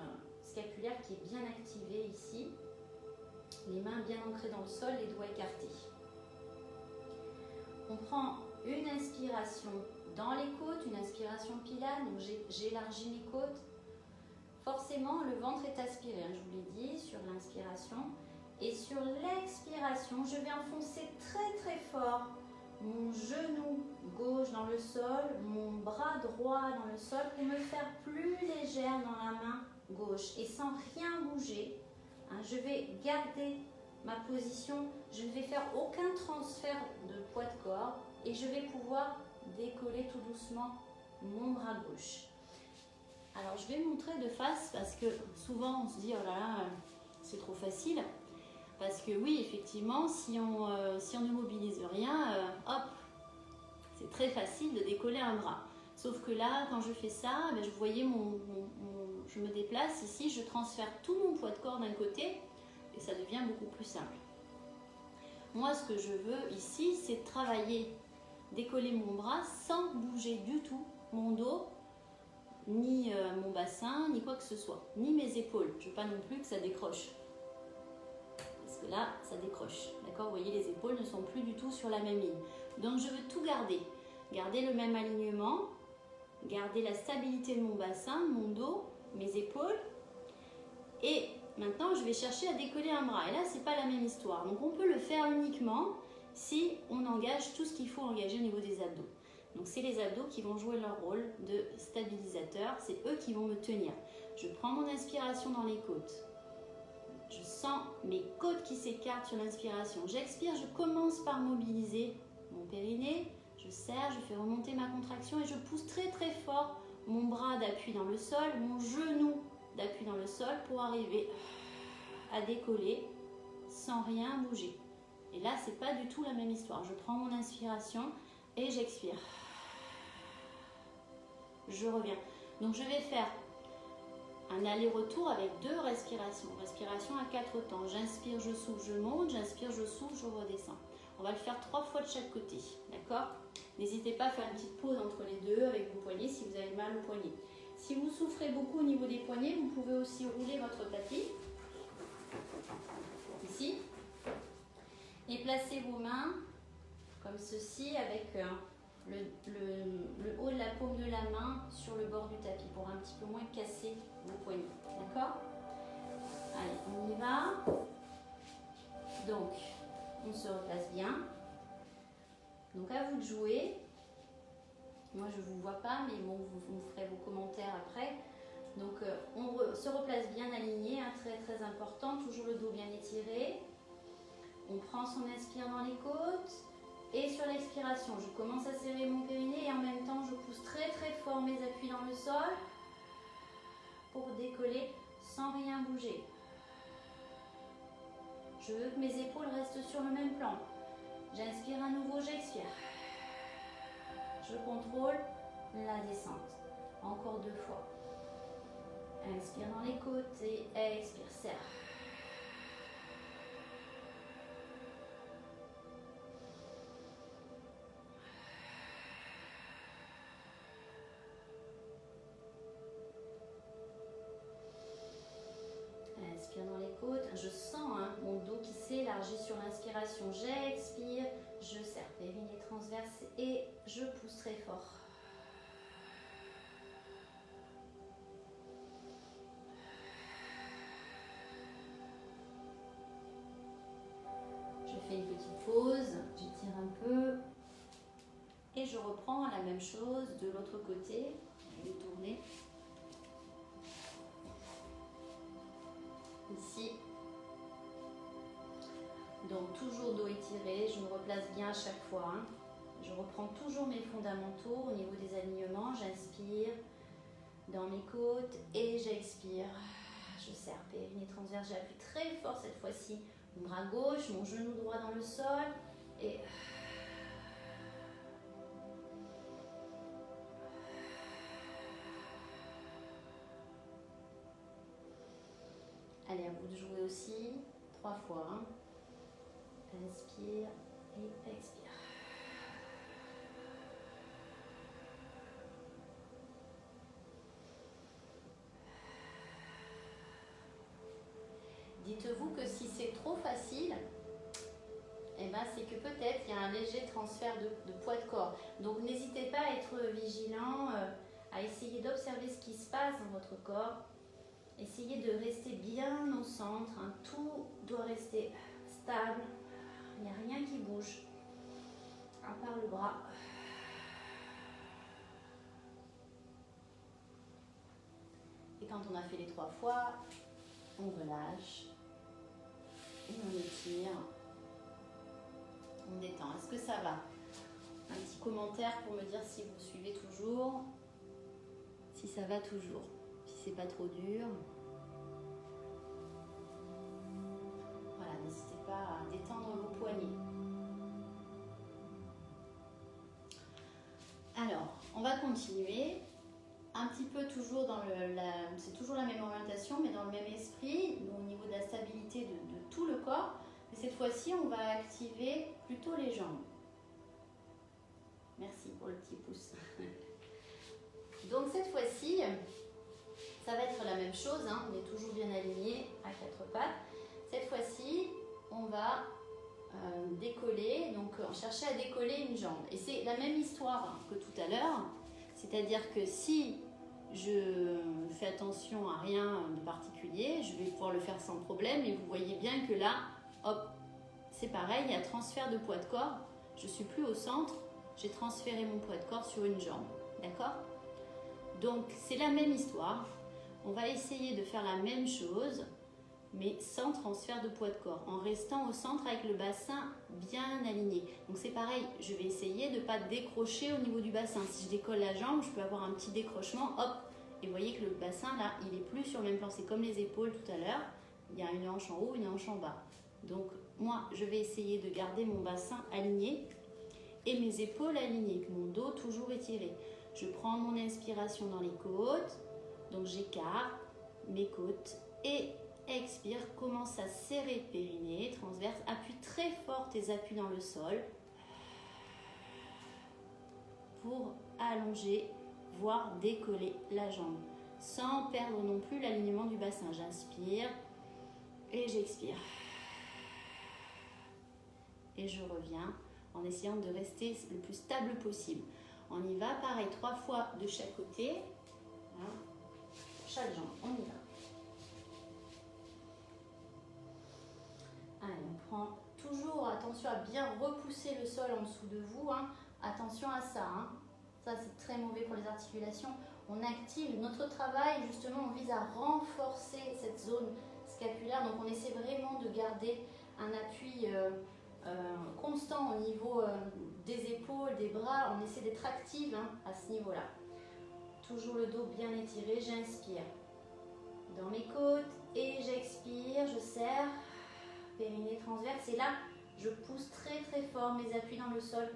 scapulaire qui est bien activée ici. Les mains bien ancrées dans le sol, les doigts écartés. On prend une inspiration dans les côtes, une inspiration pilane, donc j'élargis mes côtes. Forcément, le ventre est aspiré, hein, je vous l'ai dit, sur l'inspiration. Et sur l'expiration, je vais enfoncer très très fort mon genou gauche dans le sol, mon bras droit dans le sol pour me faire plus légère dans la main gauche. Et sans rien bouger, hein, je vais garder ma position, je ne vais faire aucun transfert de poids de corps et je vais pouvoir décoller tout doucement mon bras gauche. Alors je vais montrer de face parce que souvent on se dit oh là là c'est trop facile, parce que oui effectivement si on ne mobilise rien, hop, c'est très facile de décoller un bras. Sauf que là quand je fais ça, ben, vous voyez je me déplace ici, je transfère tout mon poids de corps d'un côté et ça devient beaucoup plus simple. Moi ce que je veux ici c'est travailler, décoller mon bras sans bouger du tout mon dos, ni mon bassin, ni quoi que ce soit, ni mes épaules. Je ne veux pas non plus que ça décroche. Parce que là, ça décroche. D'accord? Vous voyez, les épaules ne sont plus du tout sur la même ligne. Donc, je veux tout garder. Garder le même alignement, garder la stabilité de mon bassin, mon dos, mes épaules. Et maintenant, je vais chercher à décoller un bras. Et là, ce n'est pas la même histoire. Donc, on peut le faire uniquement si on engage tout ce qu'il faut engager au niveau des abdos. Donc c'est les abdos qui vont jouer leur rôle de stabilisateur, c'est eux qui vont me tenir. Je prends mon inspiration dans les côtes. Je sens mes côtes qui s'écartent sur l'inspiration. J'expire, je commence par mobiliser mon périnée. Je serre, je fais remonter ma contraction et je pousse très très fort mon bras d'appui dans le sol, mon genou d'appui dans le sol pour arriver à décoller sans rien bouger. Et là, c'est pas du tout la même histoire. Je prends mon inspiration et j'expire. Je reviens. Donc je vais faire un aller-retour avec 2 respirations. Respiration à 4 temps. J'inspire, je souffle, je monte. J'inspire, je souffle, je redescends. On va le faire 3 fois de chaque côté. D'accord? N'hésitez pas à faire une petite pause entre les deux avec vos poignets si vous avez mal au poignet. Si vous souffrez beaucoup au niveau des poignets, vous pouvez aussi rouler votre tapis. Ici. Et placez vos mains comme ceci avec le haut de la paume de la main sur le bord du tapis pour un petit peu moins casser vos poignets. D'accord? Allez, on y va. Donc, on se replace bien. Donc, à vous de jouer. Moi, je ne vous vois pas, mais bon, vous ferez vos commentaires après. Donc, on se replace bien aligné, hein, très très important. Toujours le dos bien étiré. On prend son inspire dans les côtes. Et sur l'expiration, je commence à serrer mon périnée et en même temps, je pousse très très fort mes appuis dans le sol pour décoller sans rien bouger. Je veux que mes épaules restent sur le même plan. J'inspire à nouveau, j'expire. Je contrôle la descente. Encore 2 fois. Inspire dans les côtes et expire, serre. Inspire dans les côtes. Je sens mon dos qui s'élargit sur l'inspiration. J'expire, je serre périnée transverse et je pousse très fort. Je fais une petite pause, j'étire un peu et je reprends la même chose de l'autre côté. Je vais tourner. Ici. Donc toujours dos étiré, je me replace bien à chaque fois. Je reprends toujours mes fondamentaux au niveau des alignements. J'inspire dans mes côtes et j'expire. Je serre périnée transverse, j'appuie très fort cette fois-ci. Mon bras gauche, mon genou droit dans le sol et allez, à vous de jouer aussi, 3 fois. Inspire et expire. Dites-vous que si c'est trop facile, eh ben c'est que peut-être il y a un léger transfert de poids de corps. Donc n'hésitez pas à être vigilant, à essayer d'observer ce qui se passe dans votre corps. Essayez de rester bien au centre, tout doit rester stable, il n'y a rien qui bouge, à part le bras. Et quand on a fait les 3 fois, on relâche, et on étire, on détend. Est-ce que ça va? Un petit commentaire pour me dire si vous suivez toujours, si ça va toujours, si c'est pas trop dur. Voilà, n'hésitez pas à détendre vos poignets. Alors, on va continuer. Un petit peu toujours dans c'est toujours la même orientation, mais dans le même esprit, au niveau de la stabilité de tout le corps. Mais cette fois-ci, on va activer plutôt les jambes. Merci pour le petit pouce. Donc cette fois-ci, ça va être la même chose, on est toujours bien aligné à 4 pattes. Cette fois-ci, on va décoller, donc chercher à décoller une jambe. Et c'est la même histoire que tout à l'heure, c'est-à-dire que si je fais attention à rien de particulier, je vais pouvoir le faire sans problème, et vous voyez bien que là, hop, c'est pareil, il y a transfert de poids de corps, je ne suis plus au centre, j'ai transféré mon poids de corps sur une jambe. D'accord? Donc, c'est la même histoire. On va essayer de faire la même chose, mais sans transfert de poids de corps, en restant au centre avec le bassin bien aligné. Donc c'est pareil, je vais essayer de ne pas décrocher au niveau du bassin. Si je décolle la jambe, je peux avoir un petit décrochement, hop, et vous voyez que le bassin là, il est plus sur le même plan. C'est comme les épaules tout à l'heure, il y a une hanche en haut, une hanche en bas. Donc moi, je vais essayer de garder mon bassin aligné et mes épaules alignées, mon dos toujours étiré. Je prends mon inspiration dans les côtes, donc j'écarte mes côtes et expire, commence à serrer le périnée, transverse, appuie très fort tes appuis dans le sol pour allonger, voire décoller la jambe, sans perdre non plus l'alignement du bassin. J'inspire et j'expire. Et je reviens en essayant de rester le plus stable possible. On y va, pareil, 3 fois de chaque côté. Voilà. Chaque jambe, on y va. Allez, on prend toujours, attention à bien repousser le sol en dessous de vous. Hein. Attention à ça. Hein. Ça, c'est très mauvais pour les articulations. On active notre travail, justement, on vise à renforcer cette zone scapulaire. Donc, on essaie vraiment de garder un appui constant au niveau des épaules, des bras. On essaie d'être active hein, à ce niveau-là. Toujours le dos bien étiré. J'inspire dans mes côtes et j'expire. Je serre. Périnée transverse. Et là, je pousse très très fort mes appuis dans le sol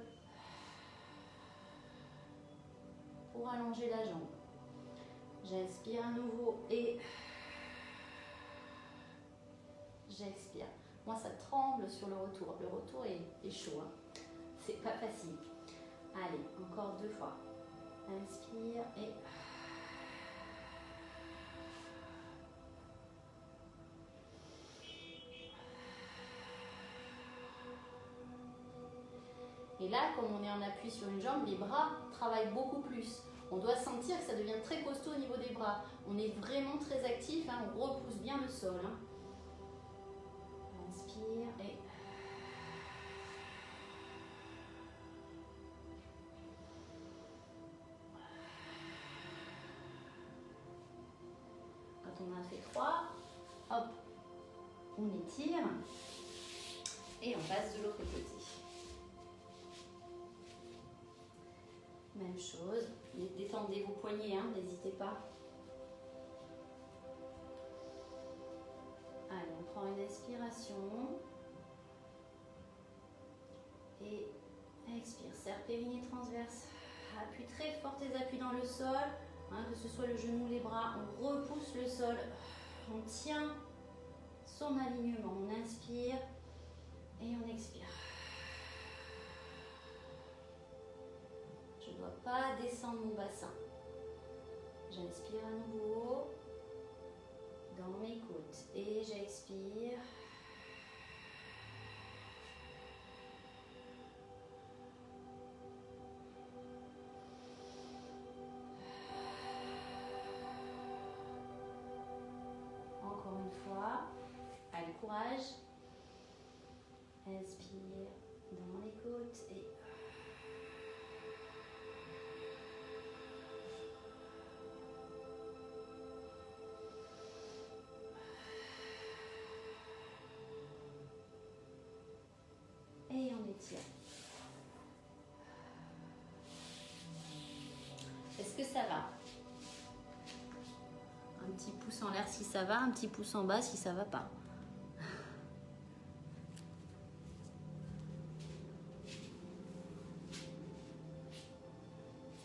pour allonger la jambe. J'inspire à nouveau et j'expire. Moi, ça tremble sur le retour. Le retour est chaud. Hein. C'est pas facile. Allez, encore 2 fois. Inspire et... Et là, comme on est en appui sur une jambe, les bras travaillent beaucoup plus. On doit sentir que ça devient très costaud au niveau des bras. On est vraiment très actif, hein, on repousse bien le sol. Hein. Inspire et... Quand on a fait 3, hop, on étire et on passe de l'autre côté. Même chose, détendez vos poignets, hein, n'hésitez pas. Allez, on prend une inspiration. Et expire, serre périnée transverse. Appuie très fort tes appuis dans le sol, hein, que ce soit le genou, les bras. On repousse le sol, on tient son alignement. On inspire et on expire. Je ne dois pas descendre mon bassin. J'inspire à nouveau dans mes côtes et j'expire. Encore une fois. Allez, courage. Inspire dans les côtes et... Et on étire. Est-ce que ça va? Un petit pouce en l'air si ça va, un petit pouce en bas si ça va pas.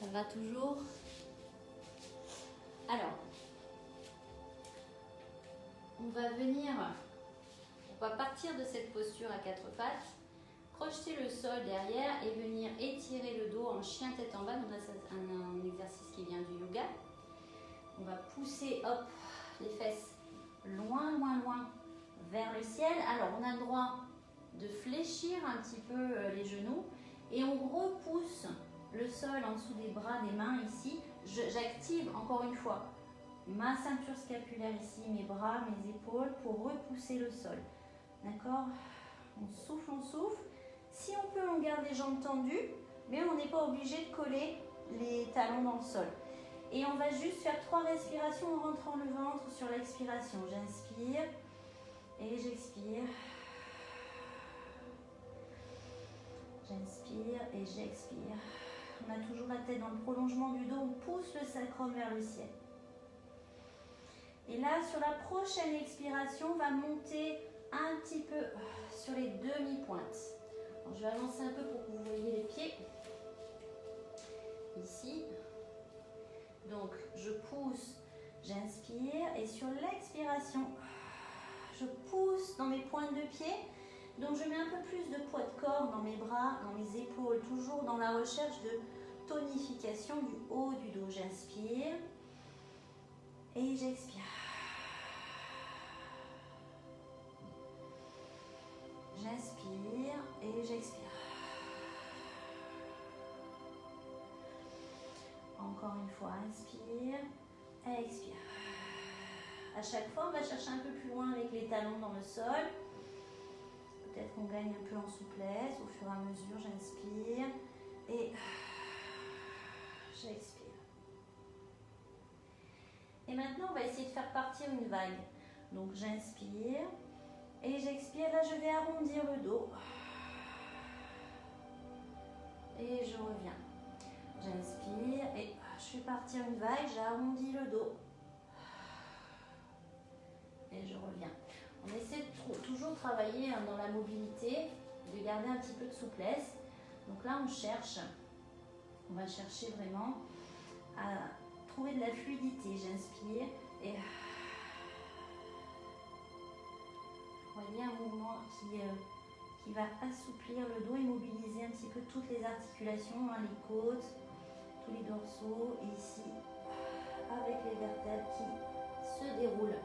Ça va toujours? Alors, on va partir de cette posture à 4 pattes. Projeter le sol derrière et venir étirer le dos en chien tête en bas. Donc là, c'est un exercice qui vient du yoga. On va pousser, hop, les fesses loin, loin, loin vers le ciel. Alors, on a le droit de fléchir un petit peu les genoux et on repousse le sol en dessous des bras, des mains ici. J'active encore une fois ma ceinture scapulaire ici, mes bras, mes épaules pour repousser le sol. D'accord? On souffle, on souffle. Si on peut, on garde les jambes tendues. mais on n'est pas obligé de coller les talons dans le sol. Et on va juste faire 3 respirations en rentrant le ventre sur l'expiration. J'inspire et j'expire. J'inspire et j'expire. On a toujours la tête dans le prolongement du dos, on pousse le sacrum vers le ciel. Et là, sur la prochaine expiration, on va monter un petit peu sur les demi-pointes. Je vais avancer un peu pour que vous voyez les pieds. Ici. Donc, je pousse, j'inspire et sur l'expiration, je pousse dans mes pointes de pied. Donc, je mets un peu plus de poids de corps dans mes bras, dans mes épaules, toujours dans la recherche de tonification du haut du dos. J'inspire et j'expire. J'inspire et j'expire. Encore une fois, inspire, expire. À chaque fois, on va chercher un peu plus loin avec les talons dans le sol. Peut-être qu'on gagne un peu en souplesse au fur et à mesure. J'inspire et j'expire. Et maintenant, on va essayer de faire partir une vague. Donc, j'inspire et j'expire. Là, je vais arrondir le dos. Et je reviens. J'inspire et je fais partir une vague. J'arrondis le dos. Et je reviens. On essaie de toujours travailler dans la mobilité, de garder un petit peu de souplesse. Donc là, on va chercher vraiment à trouver de la fluidité. J'inspire et vous voyez un mouvement qui va assouplir le dos et mobiliser un petit peu toutes les articulations, les côtes, tous les dorsaux et ici avec les vertèbres qui se déroulent.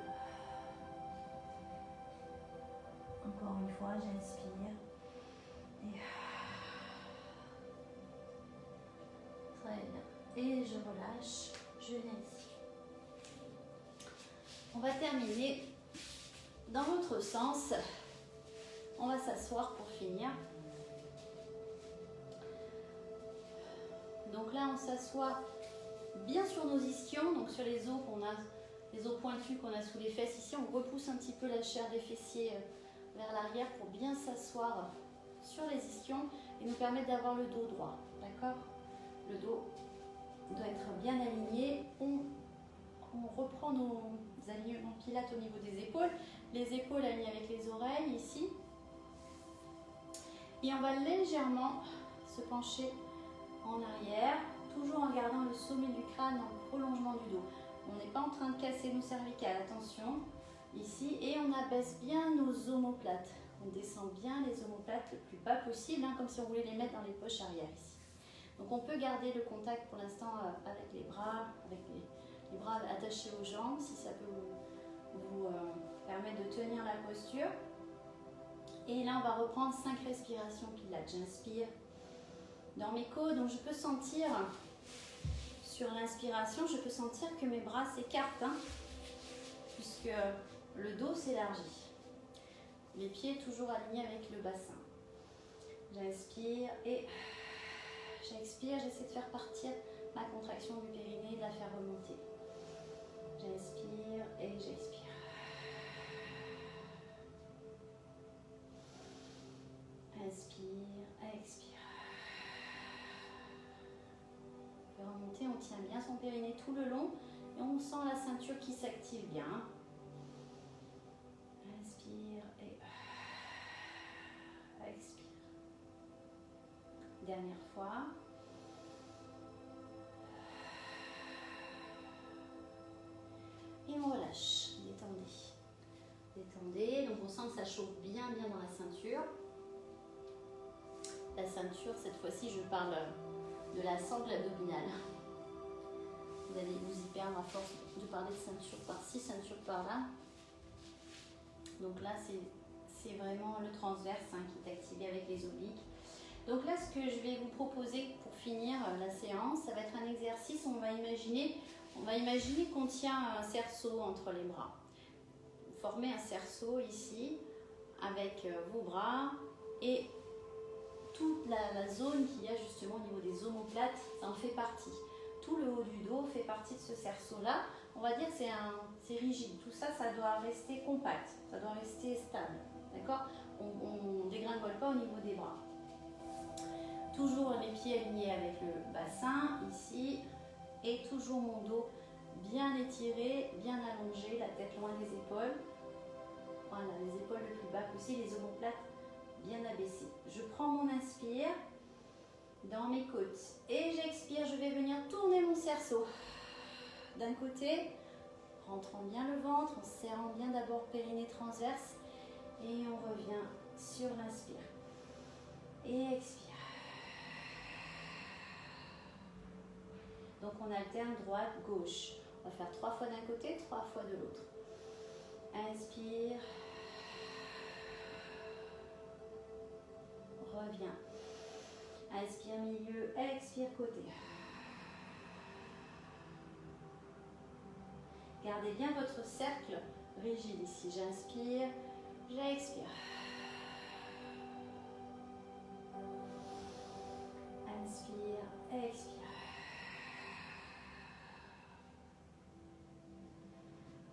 Encore une fois, j'inspire. Et très bien. Et je relâche. Je viens ici. On va terminer dans l'autre sens. On va s'asseoir pour finir. Donc là, on s'assoit bien sur nos ischions, donc sur les os qu'on a, les os pointus qu'on a sous les fesses. Ici, on repousse un petit peu la chair des fessiers vers l'arrière pour bien s'asseoir sur les ischions et nous permettre d'avoir le dos droit, d'accord? Le dos doit être bien aligné. On reprend nos alignements pilates au niveau des épaules, les épaules alignées avec les oreilles ici. Et on va légèrement se pencher en arrière, toujours en gardant le sommet du crâne dans le prolongement du dos. On n'est pas en train de casser nos cervicales, attention. Ici, et on abaisse bien nos omoplates. On descend bien les omoplates le plus bas possible, comme si on voulait les mettre dans les poches arrière ici. Donc on peut garder le contact pour l'instant avec les bras, avec les bras attachés aux jambes, si ça peut vous permettre de tenir la posture. Et là, on va reprendre 5 respirations pilates. J'inspire dans mes côtes, donc je peux sentir, sur l'inspiration, je peux sentir que mes bras s'écartent, puisque le dos s'élargit. Les pieds toujours alignés avec le bassin. J'inspire et j'expire. J'essaie de faire partir ma contraction du périnée, de la faire remonter. J'inspire et j'expire. Inspire, expire. On peut remonter, on tient bien son périnée tout le long et on sent la ceinture qui s'active bien. Inspire et expire. Dernière fois. Et on relâche. Détendez. Détendez. Donc on sent que ça chauffe bien dans la ceinture. La ceinture, cette fois-ci, je parle de la sangle abdominale. Vous allez vous y perdre à force de parler de ceinture par-ci, ceinture par-là. Donc là, c'est vraiment le transverse qui est activé avec les obliques. Donc là, ce que je vais vous proposer pour finir la séance, ça va être un exercice. On va imaginer qu'on tient un cerceau entre les bras. Vous formez un cerceau ici avec vos bras et toute la zone qu'il y a justement au niveau des omoplates, ça en fait partie. Tout le haut du dos fait partie de ce cerceau-là. On va dire que c'est rigide. Tout ça, ça doit rester compact, ça doit rester stable. D'accord? On ne dégringole pas au niveau des bras. Toujours les pieds alignés avec le bassin, ici. Et toujours mon dos bien étiré, bien allongé, la tête loin des épaules. Voilà, les épaules le plus bas possible, les omoplates bien abaissées. Je prends mon inspire dans mes côtes et j'expire, je vais venir tourner mon cerceau d'un côté, rentrant bien le ventre, en serrant bien d'abord périnée transverse et on revient sur l'inspire et expire. Donc on alterne droite, gauche. On va faire 3 fois d'un côté, 3 fois de l'autre. Inspire. Reviens. Inspire milieu, expire côté. Gardez bien votre cercle rigide ici. J'inspire, j'expire. Inspire, expire.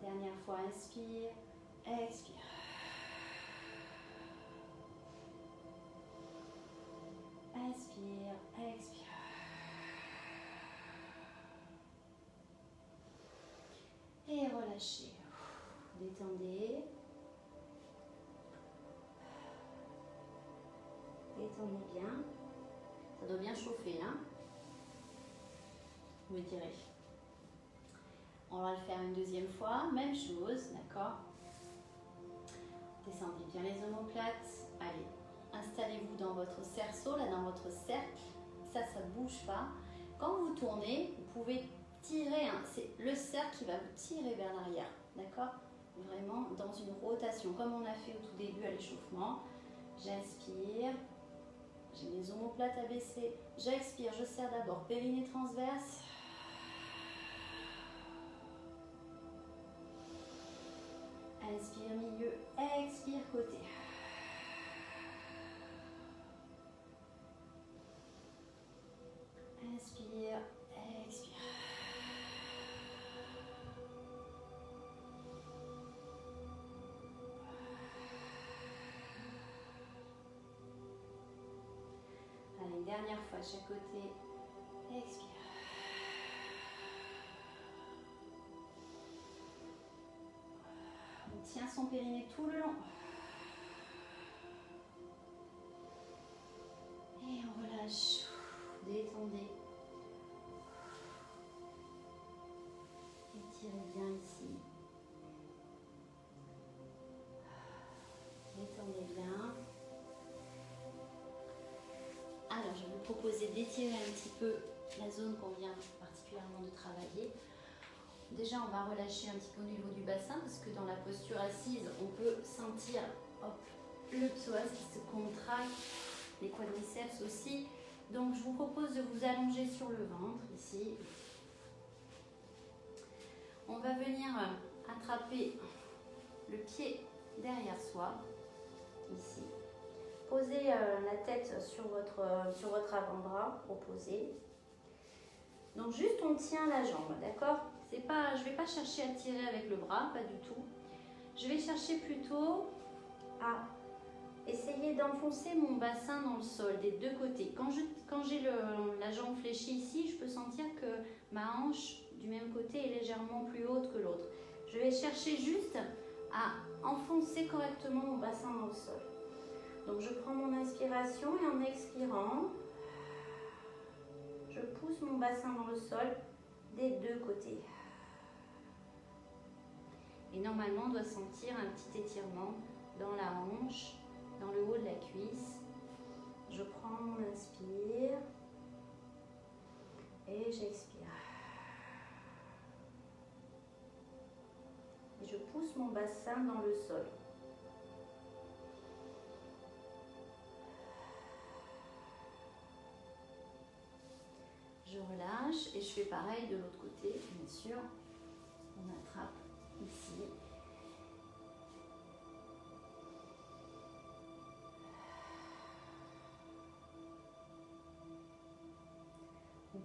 Dernière fois, inspire, expire. Inspire, expire. Et relâchez. Détendez. Détendez bien. Ça doit bien chauffer, hein? Vous me direz. On va le faire une deuxième fois. Même chose, d'accord? Descendez bien les omoplates. Allez, installez-vous dans votre cerceau, là dans votre cercle. Ça ne bouge pas. Quand vous tournez, vous pouvez tirer. Hein, c'est le cercle qui va vous tirer vers l'arrière, d'accord? Vraiment dans une rotation, comme on a fait au tout début à l'échauffement. J'inspire. J'ai mes omoplates abaissées. J'expire, je serre d'abord périnée transverse. Inspire milieu, expire côté. Inspire, expire. Allez, dernière fois, chaque côté. Expire. On tient son périnée tout le long. Et on relâche. Détendez. Étirez bien ici. Détendez bien. Alors, je vais vous proposer d'étirer un petit peu la zone qu'on vient particulièrement de travailler. Déjà, on va relâcher un petit peu au niveau du bassin parce que dans la posture assise, on peut sentir le psoas qui se contracte, les quadriceps aussi. Donc, je vous propose de vous allonger sur le ventre ici. On va venir attraper le pied derrière soi, ici. Posez la tête sur votre avant-bras opposé. Donc, juste on tient la jambe, d'accord? Je ne vais pas chercher à tirer avec le bras, pas du tout. Je vais chercher plutôt à essayer d'enfoncer mon bassin dans le sol des deux côtés. Quand j'ai la jambe fléchie ici, je peux sentir que ma hanche du même côté est légèrement plus haute que l'autre. Je vais chercher juste à enfoncer correctement mon bassin dans le sol. Donc je prends mon inspiration et en expirant, je pousse mon bassin dans le sol des deux côtés. Et normalement, on doit sentir un petit étirement dans la hanche, dans le haut de la cuisse. Je prends mon inspire et j'expire. Et je pousse mon bassin dans le sol. Je relâche et je fais pareil de l'autre côté, bien sûr. On attrape ici.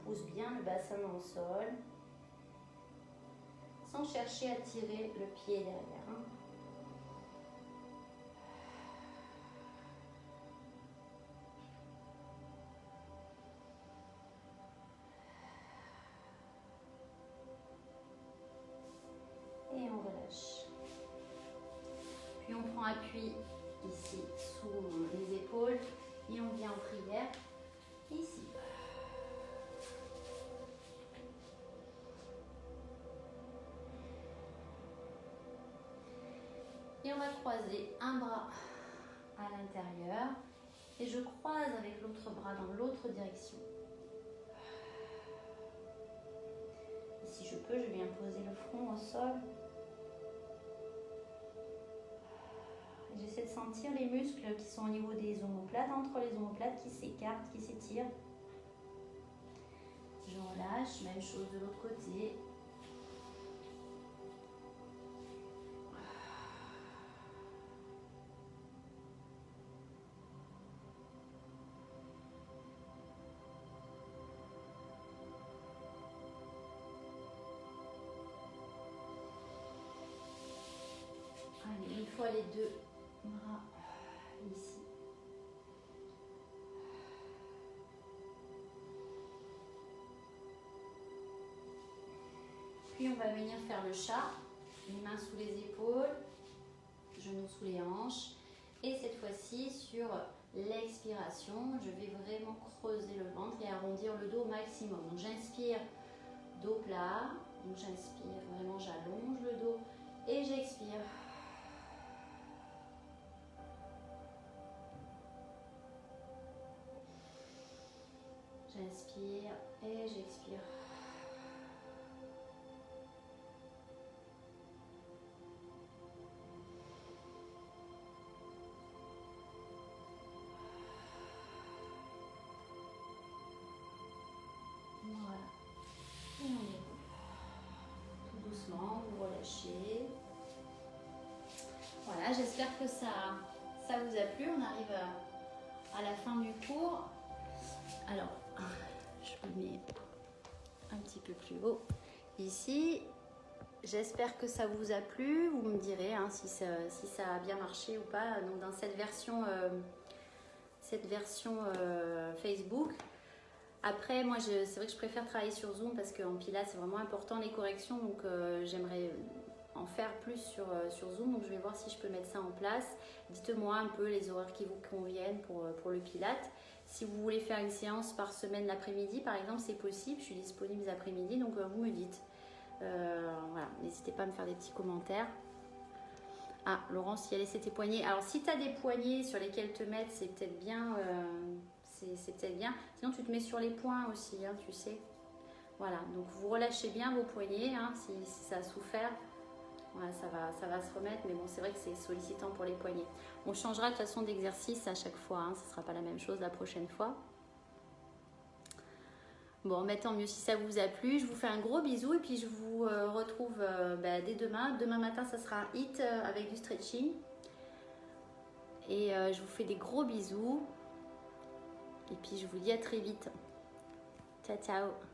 pousse bien le bassin dans le sol, sans chercher à tirer le pied derrière. Hein. Et on relâche. Puis on prend appui ici sous les épaules et on vient en prière ici. Et on va croiser un bras à l'intérieur et je croise avec l'autre bras dans l'autre direction. Et si je peux, je viens poser le front au sol. J'essaie de sentir les muscles qui sont au niveau des omoplates, entre les omoplates, qui s'écartent, qui s'étirent. Je relâche, même chose de l'autre côté. Allez, une fois les deux bras ici. Puis on va venir faire le chat, les mains sous les épaules, genoux sous les hanches. Et cette fois-ci, sur l'expiration, je vais vraiment creuser le ventre et arrondir le dos au maximum. Donc j'inspire, dos plat. Donc j'inspire, vraiment j'allonge le dos et j'expire. J'inspire et j'expire. Voilà. Et on déroule. Tout doucement, vous relâchez. Voilà, j'espère que ça vous a plu. On arrive à la fin du cours. Alors, je le mets un petit peu plus haut ici. J'espère que ça vous a plu. Vous me direz hein, si ça a bien marché ou pas. Donc dans cette version Facebook. Après, moi, c'est vrai que je préfère travailler sur Zoom parce qu'en Pilates, c'est vraiment important les corrections. Donc j'aimerais en faire plus sur Zoom. Donc je vais voir si je peux mettre ça en place. Dites-moi un peu les horaires qui vous conviennent pour le Pilates. Si vous voulez faire une séance par semaine l'après-midi, par exemple, c'est possible. Je suis disponible les après-midi, donc vous me dites. Voilà, n'hésitez pas à me faire des petits commentaires. Ah, Laurence, si elle laissé tes poignets. Alors, si tu as des poignets sur lesquels te mettre, c'est peut-être bien. C'est peut-être bien. Sinon, tu te mets sur les poings aussi, hein, tu sais. Voilà, donc vous relâchez bien vos poignets hein, si ça a souffert. Voilà, ça va se remettre, mais bon, c'est vrai que c'est sollicitant pour les poignets. On changera de façon d'exercice à chaque fois, hein, ce ne sera pas la même chose la prochaine fois. Bon, mais tant mieux si ça vous a plu. Je vous fais un gros bisou et puis je vous retrouve dès demain. Demain matin, ça sera un hit avec du stretching. Et je vous fais des gros bisous. Et puis je vous dis à très vite. Ciao, ciao.